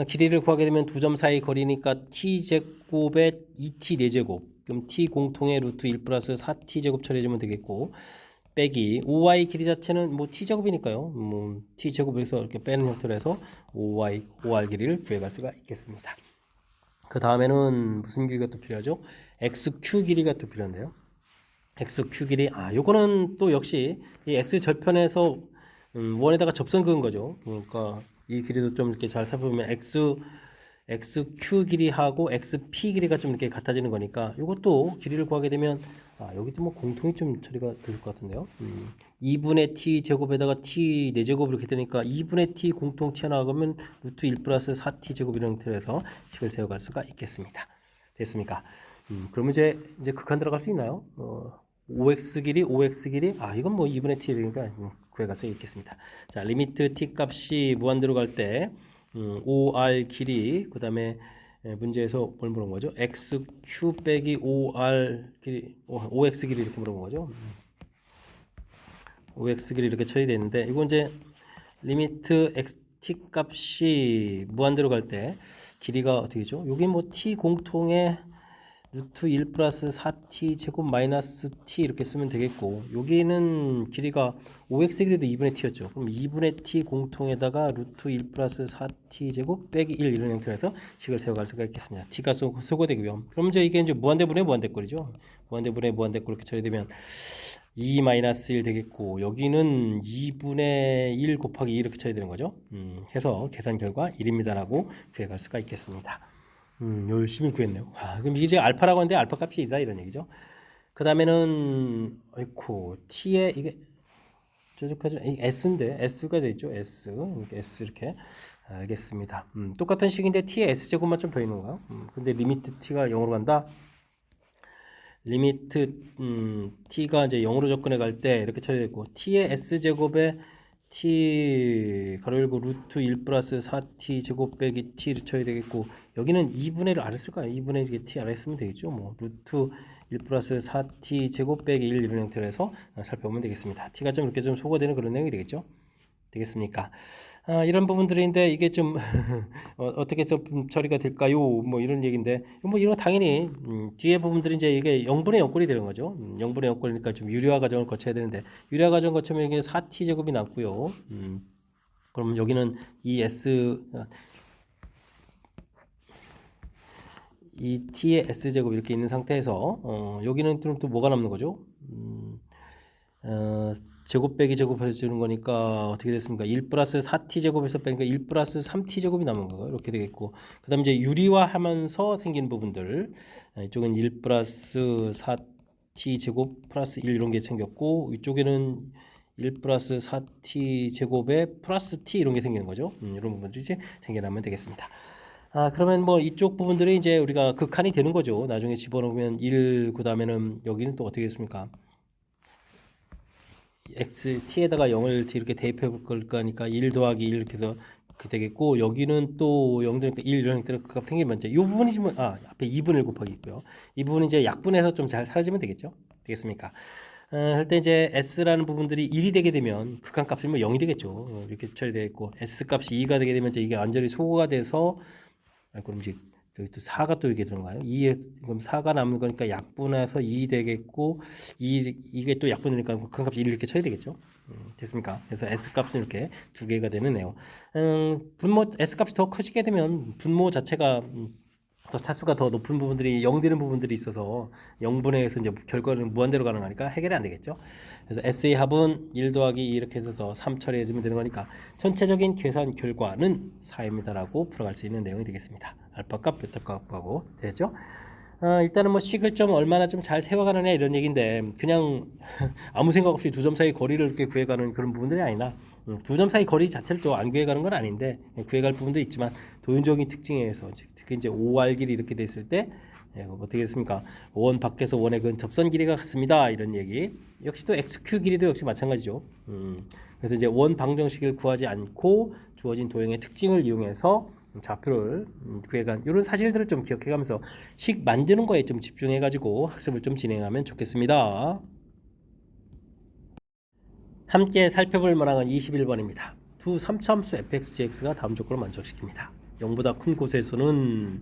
길이를 구하게 되면 두 점 사이 거리니까 t 제곱에 2t 4제곱 그럼 t 공통의 루트 1 플러스 4t 제곱 처리해주면 되겠고 빼기 OY 길이 자체는 뭐 t 제곱이니까요. 뭐 t 제곱에서 이렇게 빼는 형태로 해서 OR 길이를 구해갈 수가 있겠습니다. 그 다음에는 무슨 길이가 또 필요하죠? XQ 길이가 또 필요한데요. XQ 길이 요거는 또 역시 이 X 절편에서 원에다가 접선 그은 거죠. 그러니까 이 길이도 좀 이렇게 잘 살펴보면 XQ 길이하고 XP 길이가 좀 이렇게 같아지는 거니까 이것도 길이를 구하게 되면 여기도 뭐 공통이 좀 처리가 될 것 같은데요. 2분의 t 제곱에다가 t 4제곱 이렇게 되니까 2분의 t 공통 튀어나가면 루트 1 플러스 4t 제곱 이런 형태로 해서 식을 세워갈 수가 있겠습니다. 됐습니까? 그러면 이제 극한 들어갈 수 있나요? OX 길이 이건 뭐 2분의 t니까 구해갈 수 있겠습니다. 자, 리미트 t 값이 무한대로 갈 때 OR 길이 그 다음에 문제에서 뭘 물어본 거죠? XQ 빼기 OR 길이 OX 길이 이렇게 물어본 거죠. OX 길이 이렇게 처리되어 있는데 이거 이제 리미트 t 값이 무한대로 갈 때 길이가 어떻게죠? 여기 뭐 t 공통의 루트 1 플러스 4t 제곱 마이너스 t 이렇게 쓰면 되겠고 여기는 길이가 5x 길이도 2분의 t였죠. 그럼 2분의 t 공통에다가 루트 1 플러스 4t 제곱 빼기 1 이런 형태로 해서 식을 세워갈 수가 있겠습니다. t가 소거되고요. 그럼 이제 이게 이제 무한대분의 무한대꼴이죠. 무한대분의 무한대꼴 이렇게 처리되면 2 마이너스 1 되겠고 여기는 2분의 1 곱하기 2 이렇게 처리되는 거죠. 해서 계산 결과 1입니다라고 구해갈 수가 있겠습니다. 열심히 구했네요. 그럼 이게 이제 알파라고 하는데 알파 값이 2다 이런 얘기죠. 그 다음에는 t에 이게 저쪽까지 s인데 s가 되죠. s 이렇게 알겠습니다. 똑같은 식인데 t에 s 제곱만 좀 더 있는 건가요? 근데 리미트 t가 0으로 간다. 리미트 t가 이제 0으로 접근해 갈 때 이렇게 처리됐고 t의 s 제곱에 t 가로 열고 루트 1 플러스 4t 제곱 빼기 t를 쳐야 되겠고 여기는 2분의 1을 아래 쓸까요? 2분의 1에 t 아래 쓰면 되겠죠. 뭐 루트 1 플러스 4t 제곱 빼기 1 이런 형태로 해서 살펴보면 되겠습니다. t가 좀 이렇게 좀 소거되는 그런 내용이 되겠죠. 되겠습니까? 이런 부분들인데 이게 좀 어떻게 좀 처리가 될까요? 뭐 이런 얘기인데 뭐 이런 거 당연히 뒤에 부분들이 이제 이게 0분의 0꼴이 되는 거죠. 0분의 0꼴이니까 좀 유리화 과정을 거쳐야 되는데 유리화 과정 거치면 이게 4t 제곱이 남고요. 그럼 여기는 이 이 t의 s 제곱 이렇게 있는 상태에서 여기는 또 뭐가 남는 거죠? 제곱 빼기 제곱 해주는 거니까 어떻게 됐습니까? 1 플러스 4t 제곱에서 빼니까 1 플러스 3t 제곱이 남은 거예요. 이렇게 되겠고 그 다음 이제 유리화하면서 생긴 부분들 이쪽은 1 플러스 4t 제곱 플러스 1 이런 게 생겼고 이쪽에는 1 플러스 4t 제곱에 플러스 t 이런 게 생기는 거죠. 이런 부분들이 이제 생겨나면 되겠습니다. 그러면 뭐 이쪽 부분들이 이제 우리가 극한이 되는 거죠. 나중에 집어넣으면 1 그 다음에는 여기는 또 어떻게 됐습니까? t에다가 0을 이렇게 대입해 볼 거니까 1 더하기 1 이렇게 해서 되겠고 여기는 또 0 되니까 1 이런 형태로 그 값 생기면 이제 이 부분이 앞에 2분의 1 곱하기 있고요. 이 부분이 이제 약분해서 좀 잘 사라지면 되겠죠. 되겠습니까? 할 때 이제 s라는 부분들이 1이 되게 되면 극한값이 뭐 0이 되겠죠. 이렇게 처리되어 있고 s 값이 2가 되게 되면 이제 이게 완전히 소거가 돼서 그럼 이제 또 4가 또 이렇게 들어가요. 2에 그럼 4가 남는 거니까 약분해서 2 되겠고 이게 또 약분되니까 극한값이 1 이렇게 처리되겠죠. 됐습니까? 그래서 s 값은 이렇게 두 개가 되는 네요. 분모 s 값이 더 커지게 되면 분모 자체가 더 차수가 더 높은 부분들이 0 되는 부분들이 있어서 0분의 1에서 이제 결과는 무한대로 가능하니까 해결이 안 되겠죠. 그래서 S의 합은 1 더하기 2 이렇게 해서 3 처리해주면 되는 거니까 전체적인 계산 결과는 4입니다라고 풀어갈 수 있는 내용이 되겠습니다. 알파값, 베타값하고 되죠. 일단은 뭐 시글점 얼마나 좀 잘 세워가느냐 이런 얘기인데 그냥 아무 생각 없이 두 점 사이 거리를 이렇게 구해가는 그런 부분들이 아니라 두 점 사이 거리 자체를 또 안 구해가는 건 아닌데 구해갈 부분도 있지만 도형적인 특징에 의해서 특히 이제 OR 길이 이렇게 됐을 때 어떻게 됐습니까? 원 밖에서 원의 근 접선 길이가 같습니다. 이런 얘기. 역시 또 XQ 길이도 역시 마찬가지죠. 그래서 이제 원 방정식을 구하지 않고 주어진 도형의 특징을 이용해서 좌표를 구해간 이런 사실들을 좀 기억해가면서 식 만드는 거에 좀 집중해가지고 학습을 좀 진행하면 좋겠습니다. 함께 살펴볼 문항은 21번입니다. 두 3차함수 fx, gx가 다음 조건을 만족시킵니다. 0보다 큰 곳에서는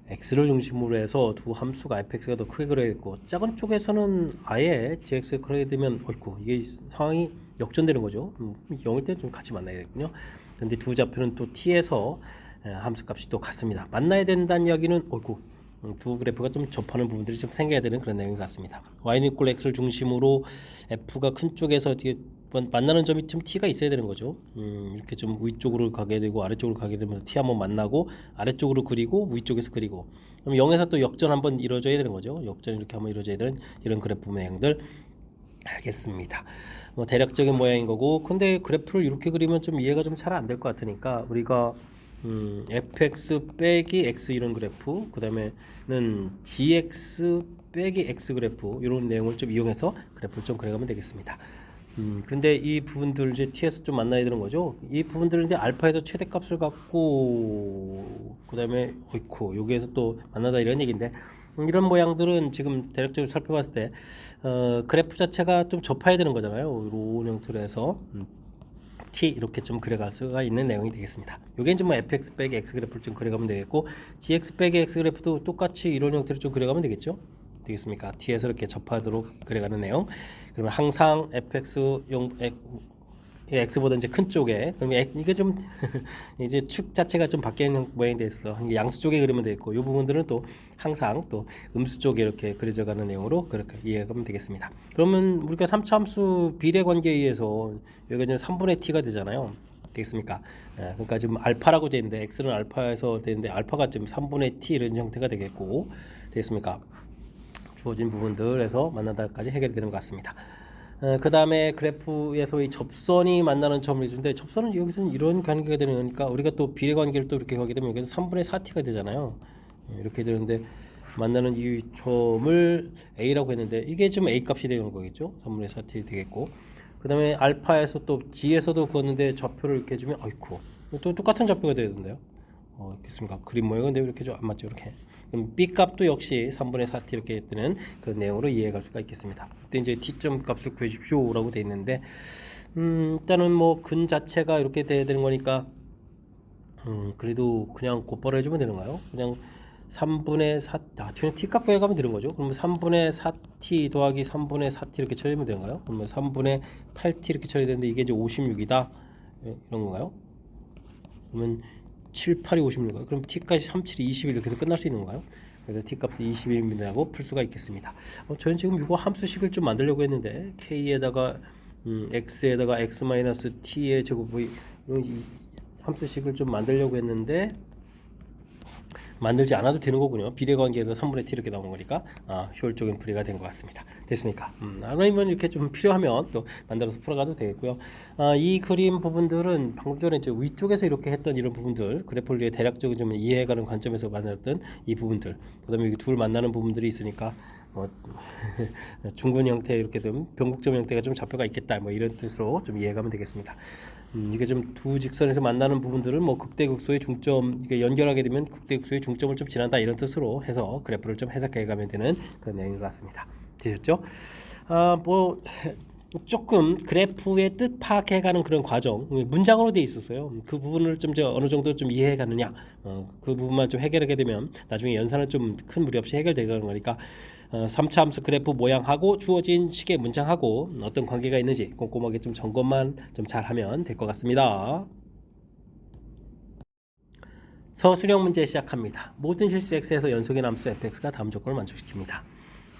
x를 중심으로 해서 두 함수가 fx가 더 크게 그려야겠고 작은 쪽에서는 아예 gx가 크게 되면 어이구 이게 상황이 역전되는 거죠. 0일 때 좀 같이 만나야겠군요. 그런데 두 좌표는 또 t에서 함수 값이 또 같습니다. 만나야 된다는 이야기는 어이구 두 그래프가 좀 접하는 부분들이 좀 생겨야 되는 그런 내용인 것 같습니다. y는 이꼴 x를 중심으로 f가 큰 쪽에서 만나는 점이 좀 t가 있어야 되는 거죠. 이렇게 좀 위쪽으로 가게 되고 아래쪽으로 가게 되면서 t 한번 만나고 아래쪽으로 그리고 위쪽에서 그리고 그럼 0에서 또 역전 한번 이루어져야 되는 거죠. 역전 이렇게 한번 이루어져야 되는 이런 그래프 모양들 알겠습니다. 뭐 대략적인 모양인 거고 근데 그래프를 이렇게 그리면 좀 이해가 좀 잘 안 될 것 같으니까 우리가 fx 빼기 x 이런 그래프 그 다음에는 gx 빼기 x 그래프 이런 내용을 좀 이용해서 그래프를 좀 그려가면 되겠습니다. 근데 이 부분들 이제 t에서 좀 만나야 되는 거죠. 이 부분들은 이제 알파에서 최대값을 갖고 그 다음에 어이쿠 여기에서 또 만나다 이런 얘기인데 이런 모양들은 지금 대략적으로 살펴봤을 때 그래프 자체가 좀 접해야 되는 거잖아요. 이런 형태로 해서 t 이렇게 좀 그려갈 수가 있는 내용이 되겠습니다. 요게 이제 뭐 fx 빼기 x 그래프를 좀 그려가면 되겠고 gx 빼기 x 그래프도 똑같이 이런 형태로 좀 그려가면 되겠죠. 되겠습니까? t에서 이렇게 접하도록 그려가는 내용. 그러면 항상 fx용 x보다 이제 큰 쪽에 그러면 이게 좀 이제 축 자체가 좀 바뀌는 모양이 돼 있어. 양수 쪽에 그리면 되겠고 이 부분들은 또 항상 또 음수 쪽에 이렇게 그려져가는 내용으로 그렇게 이해하면 되겠습니다. 그러면 우리가 3차 함수 비례 관계에 의해서 여기가 이제 3분의 t가 되잖아요. 되겠습니까? 그러니까 지금 알파라고 되어 있는데 x는 알파에서 되는데 알파가 지금 3분의 t 이런 형태가 되겠고 되겠습니까? 주어진 부분들에서 만나다까지 해결이 되는 것 같습니다. 그 다음에 그래프에서 이 접선이 만나는 점을 주는데 접선은 여기서는 이런 관계가 되니까 우리가 또 비례 관계를 또 이렇게 가게 되면 여기서 3분의 4t가 되잖아요. 이렇게 되는데 만나는 이 점을 a라고 했는데 이게 지금 a 값이 되는 거겠죠. 3분의 4t 되겠고 그 다음에 알파에서 또 g에서도 그었는데 좌표를 이렇게 해주면 아이쿠 또 똑같은 좌표가 되던데요. 됐습니까? 그림 모양은 이렇게 좀 안 맞죠. 이렇게 그럼 b 값도 역시 3분의 4t 이렇게 뜨는 그런 내용으로 이해할 수가 있겠습니다. 그때 이제 t점 값을 구해주십시오라고 돼 있는데 일단은 뭐 근 자체가 이렇게 돼야 되는 거니까 그래도 그냥 곧바로 해주면 되는가요? 그냥 3분의 4 그냥 t 값 구해가면 되는 거죠. 그러면 3분의 4t 더하기 3분의 4t 이렇게 처리하면 되는가요? 그러면 3분의 8t 이렇게 처리되는데 이게 이제 56이다 이런 건가요? 그러면 7, 8이 56인가요? 그럼 t까지 3, 7이 21 이렇게 해서 끝날 수 있는 건가요? 그래서 t값이 21입니다라고 풀 수가 있겠습니다. 저는 지금 이거 함수식을 좀 만들려고 했는데 k에다가 x에다가 x-t의 제곱의 함수식을 좀 만들려고 했는데 만들지 않아도 되는 거군요. 비례관계에서 3분의 t 이렇게 나오는 거니까 효율적인 풀이가 된 것 같습니다. 됐습니까? 아니면 이렇게 좀 필요하면 또 만들어서 풀어가도 되겠고요. 이 그림 부분들은 방금 전에 이제 위쪽에서 이렇게 했던 이런 부분들 그래프를 대략적으로 좀 이해해가는 관점에서 만들었던 이 부분들 그 다음에 둘 만나는 부분들이 있으니까 중근 형태 이렇게 좀 변곡점 형태가 좀 좌표가 있겠다 뭐 이런 뜻으로 좀 이해가면 되겠습니다. 이게 좀 두 직선에서 만나는 부분들은 뭐 극대극소의 중점 이게 연결하게 되면 극대극소의 중점을 좀 지난다 이런 뜻으로 해서 그래프를 좀 해석해 가면 되는 그런 내용인 것 같습니다. 되셨죠? 뭐 조금 그래프의 뜻 파악해가는 그런 과정, 문장으로 돼 있었어요. 그 부분을 좀 어느 정도 좀 이해해가느냐, 그 부분만 좀 해결하게 되면 나중에 연산은 좀 큰 무리 없이 해결되는 거니까 3차 함수 그래프 모양하고 주어진 식의 문장하고 어떤 관계가 있는지 꼼꼼하게 좀 점검만 좀 잘하면 될 것 같습니다. 서술형 문제 시작합니다. 모든 실수 x에서 연속의 함수 fx가 다음 조건을 만족시킵니다.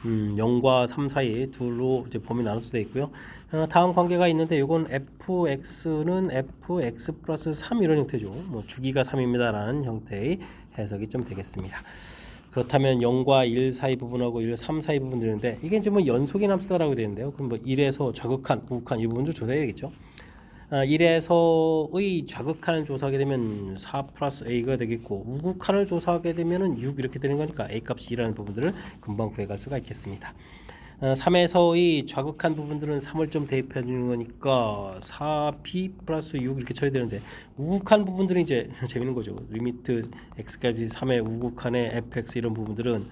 0과 3 사이 둘로 이제 범위 나눌 수도 있고요. 다음 관계가 있는데 이건 fx는 fx 플러스 3 이런 형태죠. 뭐 주기가 3입니다라는 형태의 해석이 좀 되겠습니다. 그렇다면 0과 1 사이 부분하고 1, 3 사이 부분 되는데 이게 이제 뭐 연속의 함수다라고 되는데요. 그럼 뭐 1에서 좌극한, 우극한 이 부분도 조사해야겠죠. 1에서의 좌극한을 조사하게 되면 4 플러스 a가 되겠고 우극한을 조사하게 되면 6 이렇게 되는 거니까 a 값이 2라는 부분들을 금방 구해갈 수가 있겠습니다. 3에서의 좌극한 부분들은 3을 좀 대입해 주는 거니까 4b 플러스 6 이렇게 처리되는데 우극한 부분들은 이제 재밌는 거죠. 리미트 x값이 3의 우극한의 fx 이런 부분들은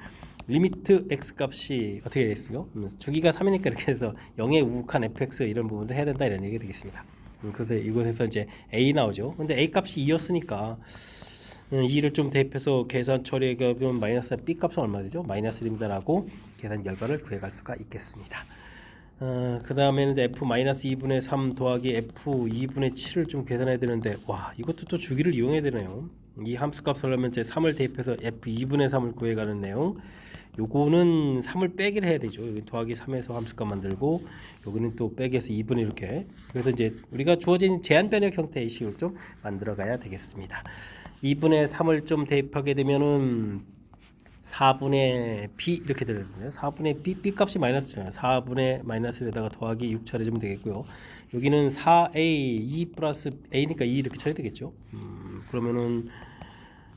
리미트 x 값이 어떻게 되겠습니까? 주기가 3이니까 이렇게 해서 0의 우극한 fx 이런 부분을 해야 된다 이런 얘기가 되겠습니다. 그래서 이곳에서 이제 a 나오죠. 근데 a 값이 2였으니까 2를 좀 대입해서 계산 처리가 되면 마이너스 b 값은 얼마 되죠? 마이너스 1입니다라고 계산 결과를 구해갈 수가 있겠습니다. 그 다음에는 이제 f-2분의 3 더하기 f2분의 7을 좀 계산해야 되는데 와 이것도 또 주기를 이용해야 되네요. 이 함수 값을 하면 이제 3을 대입해서 f2분의 3을 구해가는 내용. 요거는 3을 빼기를 해야 되죠. 여기 더하기 3에서 함수값 만들고 여기는 또 빼기해서 2분의 이렇게. 그래서 이제 우리가 주어진 제한 변형 형태의 식을 좀 만들어 가야 되겠습니다. 2분의 3을 좀 대입하게 되면은 4분의 b 이렇게 되거든요. 4분의 b 값이 마이너스잖아요. 4분의 마이너스에다가 더하기 6 처리해주면 되겠고요. 여기는 4a 2 플러스 a니까 2 이렇게 처리되겠죠. 그러면은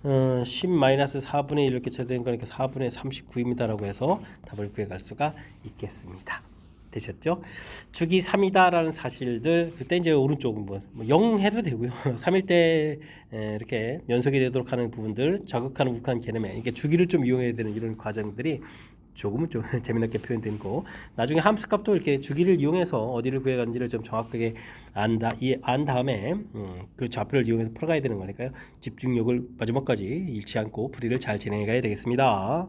10-4분의 1 이렇게 처리된 거니까 4분의 39입니다라고 해서 답을 구해갈 수가 있겠습니다. 되셨죠? 주기 3이다라는 사실들 그때 이제 오른쪽은 뭐 0 해도 되고요. 3일 때 이렇게 연속이 되도록 하는 부분들 자극하는 우극한 개념에 이게 주기를 좀 이용해야 되는 이런 과정들이 조금은 좀 재미나게 표현된 거. 나중에 함수값도 이렇게 주기를 이용해서 어디를 구해가는지를 좀 정확하게 안 다음에 그 좌표를 이용해서 풀어가야 되는 거니까요. 집중력을 마지막까지 잃지 않고 풀이를 잘 진행해 가야 되겠습니다.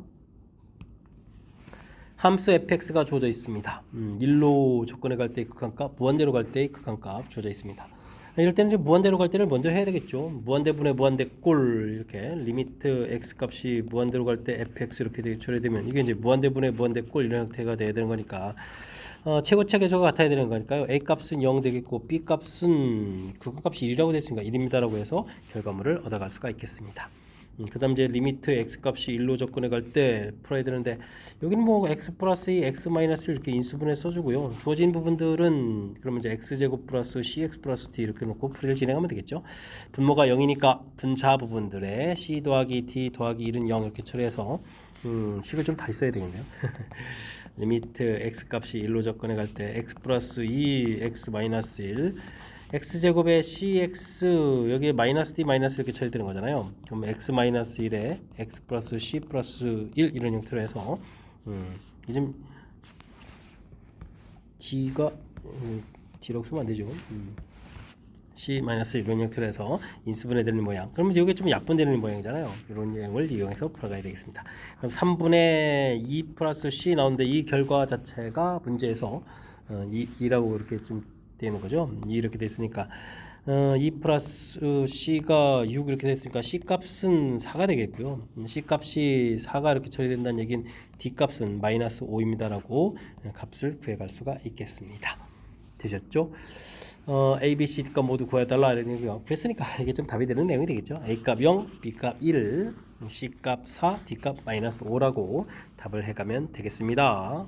함수 fx가 주어져 있습니다. 1로 접근해 갈 때의 극한값, 무한대로 갈 때의 극한값 주어져 있습니다. 이럴 때는 이제 무한대로 갈 때를 먼저 해야 되겠죠. 무한대분의 무한대꼴 이렇게 리미트 x 값이 무한대로 갈 때 fx 이렇게 처리되면 이게 이제 무한대분의 무한대꼴 이런 형태가 돼야 되는 거니까 최고차 계수가 같아야 되는 거니까요. a 값은 0 되겠고 b 값은 극한값이 1이라고 됐으니까 1입니다라고 해서 결과물을 얻어갈 수가 있겠습니다. 그 다음 이제 리미트 x 값이 1로 접근해 갈 때 풀어야 되는데 여기는 뭐 x 플러스 2, x 마이너스 이렇게 인수분해 써주고요. 주어진 부분들은 그러면 이제 x제곱 플러스 cx 플러스 d 이렇게 놓고 풀이를 진행하면 되겠죠. 분모가 0이니까 분자 부분들에 c 더하기 d 더하기 1은 0 이렇게 처리해서 식을 좀 다시 써야 되겠네요. 리미트 x 값이 1로 접근해 갈 때 x 플러스 2, x 마이너스 1 x제곱에 cx 여기에 마이너스 d 마이너스 이렇게 처리되는 거잖아요. 그럼 x 마이너스 1에 x 플러스 c 플러스 1 이런 형태로 해서 이제 d가 d라고 쓰면 안 되죠. c 마이너스 이런 형태로 해서 인수분해되는 모양. 그러면 여기 좀 약분되는 모양이잖아요. 이런 내용을 이용해서 풀어가야 되겠습니다. 그럼 3분의 2 플러스 c 나오는데 이 결과 자체가 문제에서 2라고 이렇게 좀 되는 거죠. 2 이렇게 됐으니까 2 플러스 c가 6 이렇게 됐으니까 c 값은 4가 되겠고요. c 값이 4가 이렇게 처리된다는 얘기는 d 값은 마이너스 5입니다라고 값을 구해갈 수가 있겠습니다. 되셨죠? a, b, c 값 모두 구해달라 이런 얘기가 구했으니까 이게 좀 답이 되는 내용이 되겠죠. a 값 0, b 값 1, c 값 4, d 값 마이너스 5라고 답을 해가면 되겠습니다.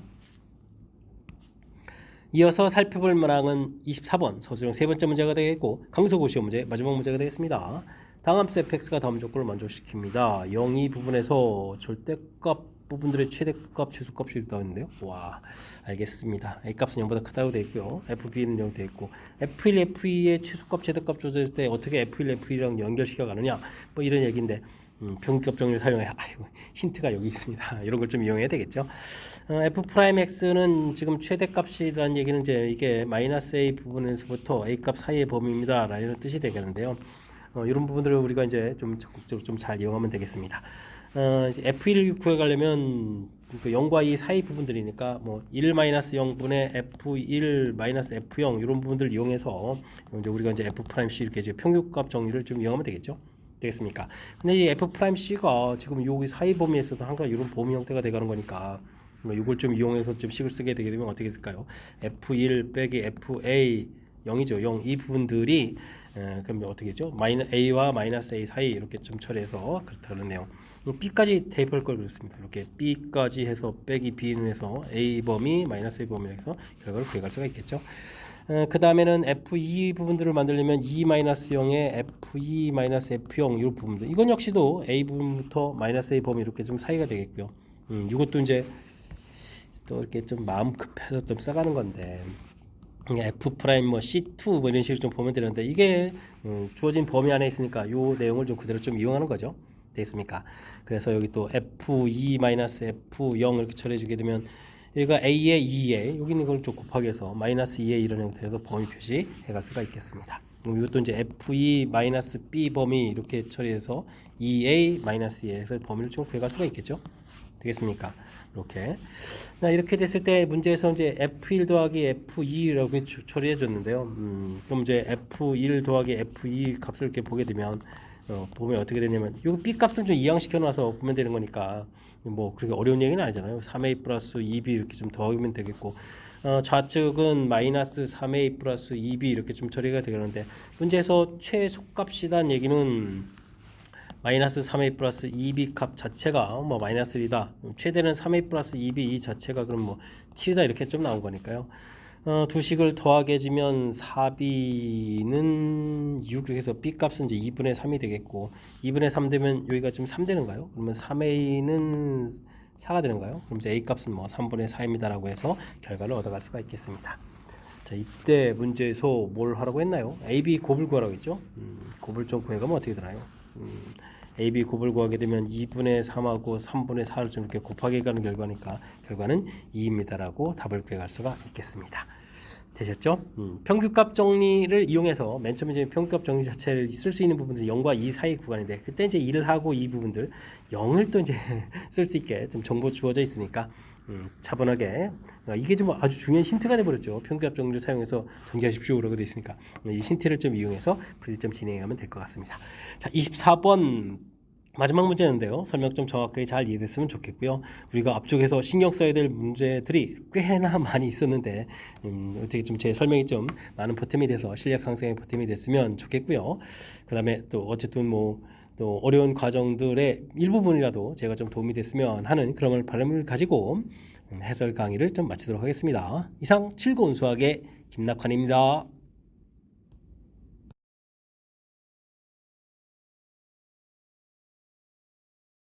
이어서 살펴볼 문항은 24번 서술형 세 번째 문제가 되겠고 강서고시험 문제 마지막 문제가 되겠습니다. 다함수 fx가 다음 조건을 만족시킵니다. 0, 2 부분에서 절대값 부분들의 최대값, 최소값이 있다고 했는데요. 와, 알겠습니다. a 값은 0보다 크다고 되어 있고요. fb는 0 되어 있고 f1, f2의 최소값, 최대값 조절했을 때 어떻게 f1, f2랑 연결시켜 가느냐 뭐 이런 얘기인데 평균값 정리를 사용해. 아이고, 힌트가 여기 있습니다. 이런 걸 좀 이용해야 되겠죠. f 프라임 x는 지금 최대값이라는 얘기는 이제 이게 마이너스 a 부분에서부터 a 값 사이의 범위입니다. 라는 뜻이 되겠는데요. 이런 부분들을 우리가 이제 좀 적극적으로 좀 잘 이용하면 되겠습니다. f1을 구해가려면 그 0과 2 사이 부분들이니까 뭐 1-0분의 f1-f0 이런 부분들을 이용해서 이제 우리가 이제 f 프라임 c 이렇게 이제 평균값 정리를 좀 이용하면 되겠죠. 되겠습니까? 근데 이 f 프라임 c가 지금 여기 사이 범위에서도 항상 이런 범위 형태가 돼가는 거니까 이걸 좀 이용해서 좀 식을 쓰게 되게 되면 어떻게 될까요? f1 빼기 fa 0이죠. 0 이 부분들이 그럼 어떻게 되죠? a와 마이너스 a 사이 이렇게 좀 처리해서 그렇다는 내용. b까지 대입할 걸 그랬습니다. 이렇게 b까지 해서 빼기 b는 해서 a 범위 마이너스 a 범위를 해서 결과를 구해갈 수가 있겠죠. 그 다음에는 f2 부분들을 만들려면 2-0에 f2-f0 이 부분들 이건 역시도 a 부분부터 마이너스 a 범위 이렇게 좀 사이가 되겠고요. 이것도 이제 또 이렇게 좀 마음 급해서 좀 써가는 건데 f 프라임 뭐 c2 뭐 이런 식으로 좀 보면 되는데 이게 주어진 범위 안에 있으니까 요 내용을 좀 그대로 좀 이용하는 거죠. 되겠습니까? 그래서 여기 또 f2-f0 이렇게 처리해 주게 되면 여기가 a에 2에 여기 있는 걸 좀 곱하기 해서 마이너스 2에 이런 형태에서 범위 표시 해갈 수가 있겠습니다. 그럼 이것도 이제 f2-b 범위 이렇게 처리해서 2a-2에서 범위를 좀 구해갈 수가 있겠죠. 되겠습니까? 이렇게. 이렇게 됐을 때 문제에서 이제 f1 더하기 f2라고 처리해 줬는데요. 그럼 이제 f1 더하기 f2 값을 이렇게 보게 되면 보면 어떻게 되냐면 이 b 값을 좀 이항시켜 놔서 보면 되는 거니까 뭐 그렇게 어려운 얘기는 아니잖아요. 3a 플러스 2b 이렇게 좀 더하면 되겠고 좌측은 마이너스 3a 플러스 2b 이렇게 좀 처리가 되겠는데 문제에서 최소값이란 얘기는 마이너스 3a 플러스 2b 값 자체가 뭐 마이너스 1이다. 최대는 3a 플러스 2b 이 자체가 그럼 뭐 7이다 이렇게 좀 나온 거니까요. 두 식을 더하게 해주면 4b는 6 이렇게 해서 b 값은 이제 2분의 3이 되겠고 2분의 3 되면 여기가 지금 3 되는가요? 그러면 3a는 4가 되는가요? 그럼 이제 a 값은 뭐 3분의 4입니다 라고 해서 결과를 얻어갈 수가 있겠습니다. 자, 이때 문제에서 뭘 하라고 했나요? AB 곱을 구하라고 했죠? 곱을 좀 구해가면 어떻게 되나요? AB 곱을 구하게 되면 2분의 3하고 3분의 4를 좀 이렇게 곱하게 가는 결과니까 결과는 2입니다 라고 답을 구해갈 수가 있겠습니다. 되셨죠? 평균값 정리를 이용해서 맨 처음에 이제 평균값 정리 자체를 쓸 수 있는 부분들이 0과 2 사이 구간인데 그때 이제 1을 하고 이 부분들 0을 또 이제 쓸 수 있게 좀 정보 주어져 있으니까 차분하게 이게 좀 아주 중요한 힌트가 돼버렸죠. 평균값 정리를 사용해서 전개하십시오라고 되어 있으니까 이 힌트를 좀 이용해서 풀이 좀 진행하면 될 것 같습니다. 자, 24번 마지막 문제인데요. 설명 좀 정확하게 잘 이해됐으면 좋겠고요. 우리가 앞쪽에서 신경 써야 될 문제들이 꽤나 많이 있었는데 어떻게 좀 제 설명이 좀 많은 보탬이 돼서 실력 향상에 보탬이 됐으면 좋겠고요. 그 다음에 또 어쨌든 뭐 또 어려운 과정들의 일부분이라도 제가 좀 도움이 됐으면 하는 그런 바람을 가지고 해설 강의를 좀 마치도록 하겠습니다. 이상 즐거운 수학의 김낙환입니다.